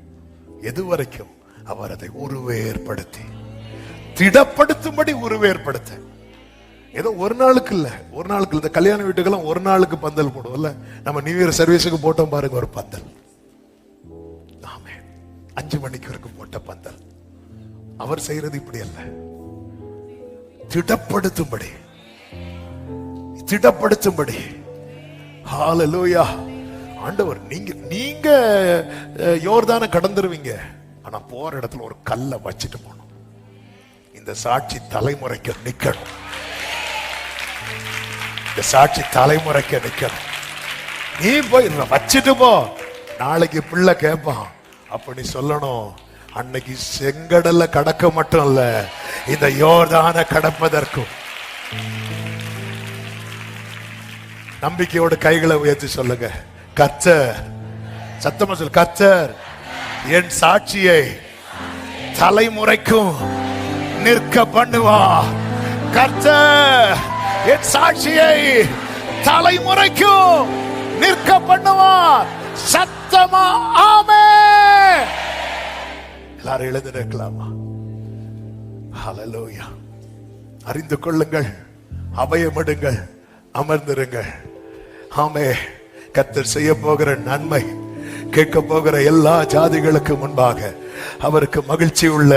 எதுவரைக்கும்? அவர் அதை உருவேற்படுத்தி திடப்படுத்தும்படி உருவேற்படுத்த. ஏதோ ஒரு நாளுக்கு இல்ல, ஒரு நாளுக்கு இந்த கல்யாண வீட்டுக்கெல்லாம் ஒரு நாளுக்கு பந்தல் போடுவோம்ல, நம்ம நியூ இயர் சர்வீஸுக்கு போட்டோம் பாருங்க ஒரு பந்தல். ஆமே, 5 மணிக்கு வரைக்கும் போட்ட பந்தல். அவர் செய்யறது இப்படி அல்ல, திடப்படுத்தும்படி ஹalleluya. ஆண்டவர் நீங்க யோர்தானை கடந்துருவீங்க, ஆனா போற இடத்துல ஒரு கல்லை வச்சுட்டு போகணும். இந்த சாட்சி தலைமுறைக்கு நிக்கணும். இந்த சாட்சி தலைமுறைக்கு நிக்கணும். நீ போய் வச்சுட்டு போ, நாளைக்கு பிள்ளை கேட்பான். அப்ப நீ சொல்லணும், அன்னைக்கு செங்கடல்ல கடக்க மட்டும் இல்ல, இந்த யோர்தானை கடப்பதற்கும். நம்பிக்கையோட கைகளை உயர்த்தி சொல்லுங்க, கர்த்தர், சத்தமா சொல்லு, கர்த்தர் என் சாட்சியை தலைமுறைக்கும் நிற்க பண்ணுவா. கர்த்தர் என் சாட்சியை தலைமுறைக்கும் நிற்க பண்ணுவா. சத்தமா ஆமென். எல்லாரும் எழுந்து நிற்கலாமா? ஹல்லேலூயா. அறிந்து கொள்ளுங்கள், அபயமிடுங்கள், அமர்ந்திருங்கள். ஆமே. கர்த்தர் செய்ய போகிற நன்மை, கேட்க போகிற எல்லா ஜாதிகளுக்கு முன்பாக அவருக்கு மகிழ்ச்சி உள்ள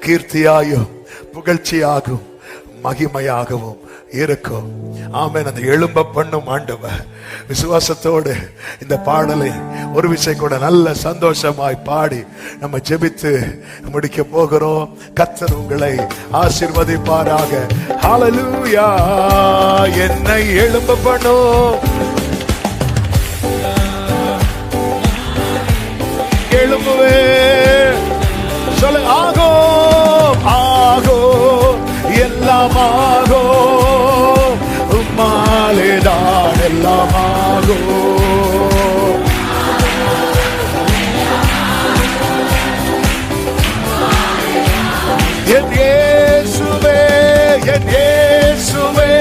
கீர்த்தியாயும் புகழ்ச்சியாகும் மகிமையாகவும் இருக்கும். ஆமென். அந்த எழும்ப பண்ணும் ஆண்டவர். விசுவாசத்தோடு இந்த பாடலை ஒரு விஷயம் கூட நல்ல சந்தோஷமாய் பாடி நம்ம ஜெபித்து முடிக்க போகிறோம். கர்த்தர் உங்களை ஆசீர்வதிப்பாராக. ஹல்லேலூயா. என்னை எழும்ப பண்ணும், எழும்புவே சொல்லு, ஆகோ ஆகோ எல்லாம் ஆகோ, உம்மாலேதான் எல்லாம் ஆகோ. என் இயேசுவே, என் இயேசுவே,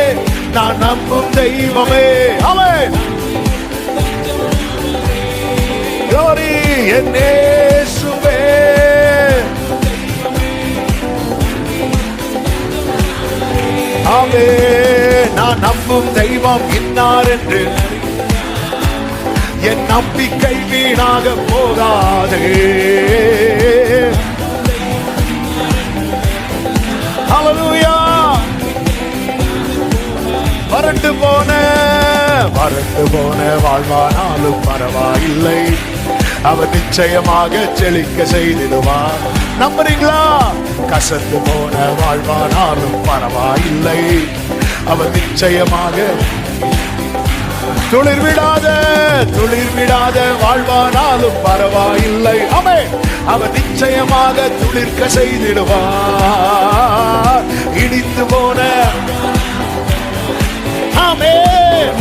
நான் நம்பும் தெய்வமே. ஆமென். glory. என் இயேசுவே, ஆமென். நான் நம்பும் தெய்வம் இன்னார் என்று என் நம்பிக்கை வீணாக போகாதே. ஹல்லேலூயா. வறண்டு போன வாழ்வானாலும் பரவாயில்லை, அவர் நிச்சயமாக செழிக்க செய்திடுவார். நம்புறீங்களா? கசந்து போன வாழ்வானாலும் பரவாயில்லை, அவர் நிச்சயமாக துளிர் விடாத வாழ்வானாலும் பரவாயில்லை. ஆமென். அவர் நிச்சயமாக துளிர்க்க செய்திடுவார். இடிந்து போன, ஆமென்,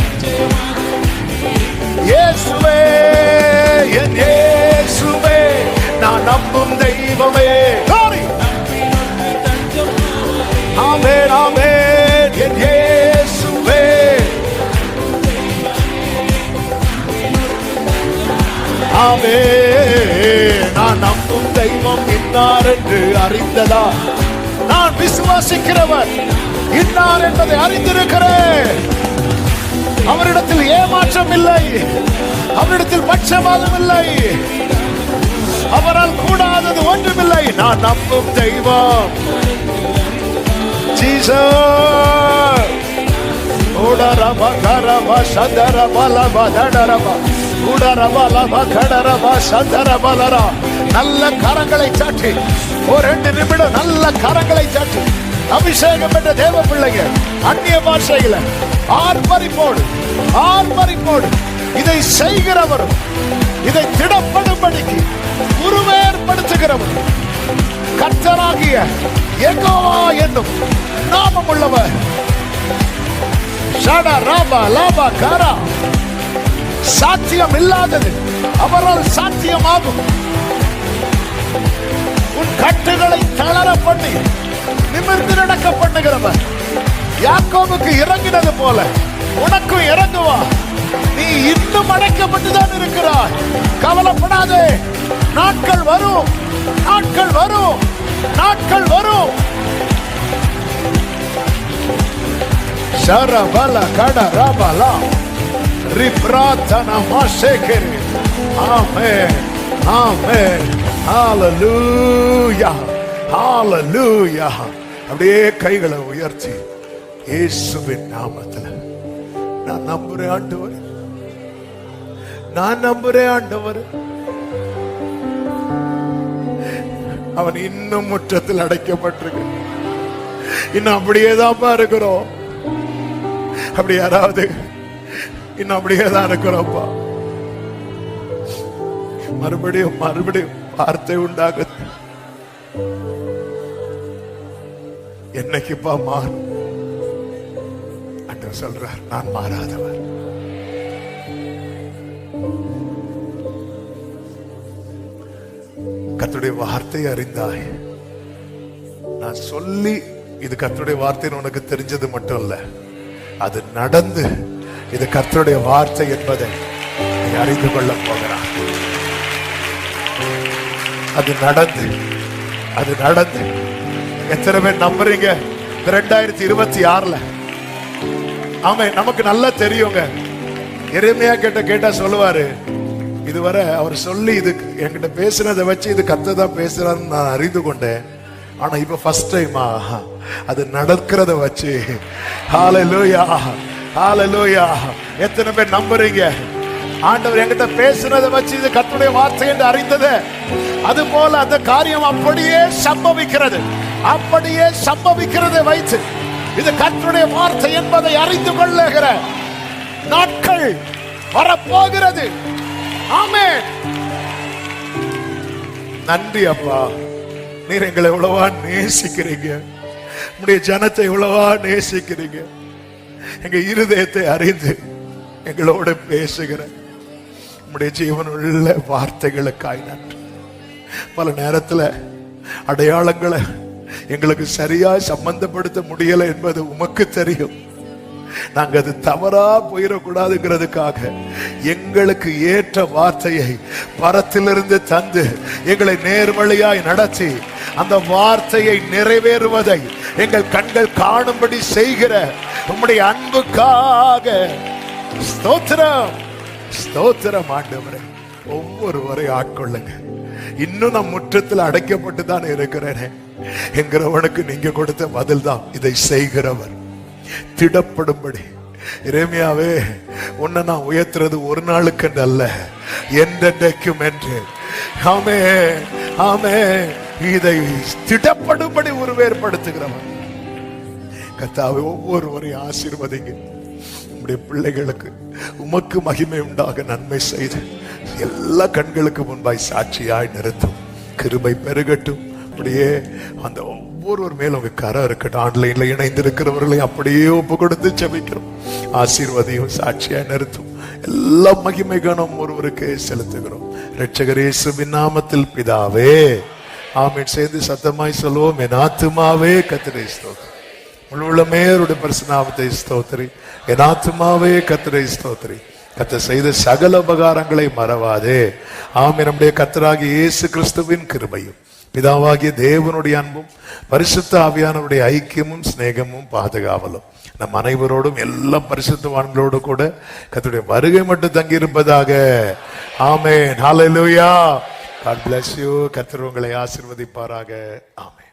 இயேசுவே, என் இயேசுவே, நான் நம்பும் தெய்வமே. ஆமென், ஆமென். என் இயேசுவே, ஆமென். நான் நம்பும் தெய்வம் இன்னார் என்று அறிந்ததா? நான் விசுவாசிக்கிறவர் இன்னார் என்பதை அறிந்திருக்கிறேன். அவரிடத்தில் ஏமாற்றம் இல்லை, அவரிடத்தில் பட்சபாதம் இல்லை, அவரால் கூடாதது ஒன்றுமில்லை. நான் நம்பும் தெய்வம் ஜீசஸ். ஓடரப கரப சதரப லப தடரப உடரப லப கடரப சதரப லரா. நல்ல கரங்களை சாட்டி ஒரு 2 நிமிடம் நல்ல கரங்களை சாட்டி அபிஷேகம் என்ற தேவ பிள்ளைங்க அந்நிய பாஷையில ஆர்ப்பரிப்போடு இதை செய்கிறவரும் இதை திடப்படும்படிக்கு உருவேற்படுத்துகிறவர் கர்த்தராகிய யெகோவா என்னும் நாமம் உள்ளவர். ஷட ராபா லாபா காரா. சாத்தியம் இல்லாதது அவரால் சாத்தியமாகும். உன் கட்டுகளை தளர பண்ணி நிமிர்ந்து நடக்க பண்ணுகிறவர். யாக்கோபுக்கு இறங்கினது போல உனக்கும் இறங்குவா. நீ இன்னும் அடைக்கப்பட்டுதான் இருக்கிறாய். கவலைப்படாதே. நாட்கள் வரும், நாட்கள் வரும், நாட்கள் வரும். ஷரபல கடரபலா ரிப்ராதன மாஷேகரி. ஆமென், ஆமென். ஹல்லேலூயா, ஹல்லேலூயா. அப்படியே கைகளை உயர்த்தி இயேசுவின் நாமத்தில் நான் நம்புறேன் ஆண்டவரே, நான் நம்புறேன் ஆண்டவர். அவன் இன்னும் முற்றத்தில் அடைக்கப்பட்டிருக்கு. இன்னும் அப்படியேதான் இருக்கிறோம். அப்படி யாராவது இன்னும் அப்படியேதான் இருக்கிறோம்ப்பா. மறுபடியும் மறுபடியும் வார்த்தை உண்டாகுது. என்னைக்குப்பா மாறும்? ஆண்டவர் சொல்றார், நான் மாறாதவர். கர்த்தருடைய வார்த்தை அறிந்தாய். நான் சொல்லி இது கர்த்தருடைய வார்த்தைன்னு உனக்கு தெரிஞ்சது மட்டும் இல்ல, அது நடந்து இது கர்த்தருடைய வார்த்தை என்பதை நீ அறிந்து கொள்ள போகிறான். அது நடந்து எத்தனை பேர் நம்புறீங்க? 2026 ஆமா, நமக்கு நல்லா தெரியுங்க. எரேமியா கேட்டா சொல்லுவாரு, இதுவரை அவர் சொல்லி இது என்கிட்ட பேசுனதை வச்சு இது கர்த்தர் பேசுறான்னு நான் அறிந்து கொண்டேன். ஆனா இப்ப ஃபர்ஸ்ட் டைமா அது நடக்கிறத வச்சு, ஹalleluya ஹalleluya. எத்தனை பேர் நம்புறீங்க? ஆண்டவர் என்கிட்ட பேசுனதை வச்சு இது கர்த்தருடைய வார்த்தை என்று அறிந்தது. அது போல அந்த காரியம் அப்படியே சம்பவிக்கிறதை வைத்து இது கர்த்தருடைய வார்த்தை என்பதை அறிந்து கொள்ளுகிற நாட்கள் வரப்போகிறது. ஆமென். நன்றி அப்பா, நீர் எங்களை எவ்வளவா நேசிக்கிறீங்க. உம்முடைய ஜனத்தை எவ்வளவா நேசிக்கிறீங்க. எங்க இருதயத்தை அறிந்து எங்களோட பேசுகிற உம்முடைய ஜீவனுள்ள வார்த்தைகளுக்காய் நன்றி. பல நேரத்துல அடையாளங்களை எங்களுக்கு சரியா சம்பந்தப்படுத்த முடியல என்பது உமக்கு தெரியும். நாங்க அது தவறா போயிடக்கூடாதுங்கிறதுக்காக எங்களுக்கு ஏற்ற வார்த்தையை பரத்திலிருந்து தந்து எங்களை நேர்வழியாய் நடத்தி அந்த வார்த்தையை நிறைவேறுவதை எங்கள் கண்கள் காணும்படி செய்கிற உம்முடைய அன்புக்காக ஸ்தோத்திரம் ஸ்தோத்திரம். ஆண்டவரே, ஒவ்வொருவரை ஆட்கொள்ளுங்க. இன்னும் நான் முற்றத்தில் அடைக்கப்பட்டு தான் இருக்கிறேன் என்கிறவனுக்கு நீங்க கொடுத்த பதில் தான் இதை செய்கிறவர். திடப்படும்படி எரேமியாவே, உன்னை நான் உயர்த்துறது ஒரு நாளுக்கு அல்ல, என்றென்றைக்கும் என்று. ஆமே ஆமே. இதை திடப்படும்படி உருவேற்படுத்துகிறவன் கர்த்தாவே, ஒவ்வொருவரையும் ஆசீர்வதிங்க. உம்முடைய பிள்ளைகளுக்கு உமக்கு மகிமை உண்டாக நன்மை செய்து எல்லா கண்களுக்கு முன்பாய் சாட்சியாய் நிறுத்தும். கிருபை பெருகட்டும். அப்படியே அந்த ஒவ்வொருவர் மேலும் உங்க கரம் இருக்கட்டும். ஆன்லைன்ல இணைந்திருக்கிறவர்களையும் அப்படியே ஒப்பு கொடுத்து ஜெபிக்கிறோம். ஆசீர்வதியும் சாட்சியாய் நிறுத்தும். எல்லா மகிமை கனம் ஒருவருக்கு செலுத்துகிறோம். இரட்சகர் இயேசுவின் நாமத்தில் பிதாவே, ஆமென். சேர்ந்து சத்தமாய் சொல்லுவோம், என் ஆத்துமாவே கர்த்தரை ஸ்தோத்திரி, முழுவதுமே அவருடைய பரிசுநாமத்தை ஸ்தோத்திரி. என் ஆத்துமாவே கர்த்தரை ஸ்தோத்திரி, கர்த்தர் செய்த சகல உபகாரங்களை மறவாதே. ஆமென். நம்முடைய கர்த்தராகிய இயேசு கிறிஸ்துவின் கிருபையும் பிதாவாகிய தேவனுடைய அன்பும் பரிசுத்த ஆவியானவருடைய ஐக்கியமும் சிநேகமும் பாதுகாவலும் நம் அனைவரோடும் எல்லா பரிசுத்தவான்களோடு கூட கர்த்தருடைய வருகை மட்டும் தங்கி இருப்பதாக. ஆமென். ஹல்லேலூயா. God bless you. கர்த்தர் உங்களை ஆசீர்வதிப்பாராக. ஆமென்.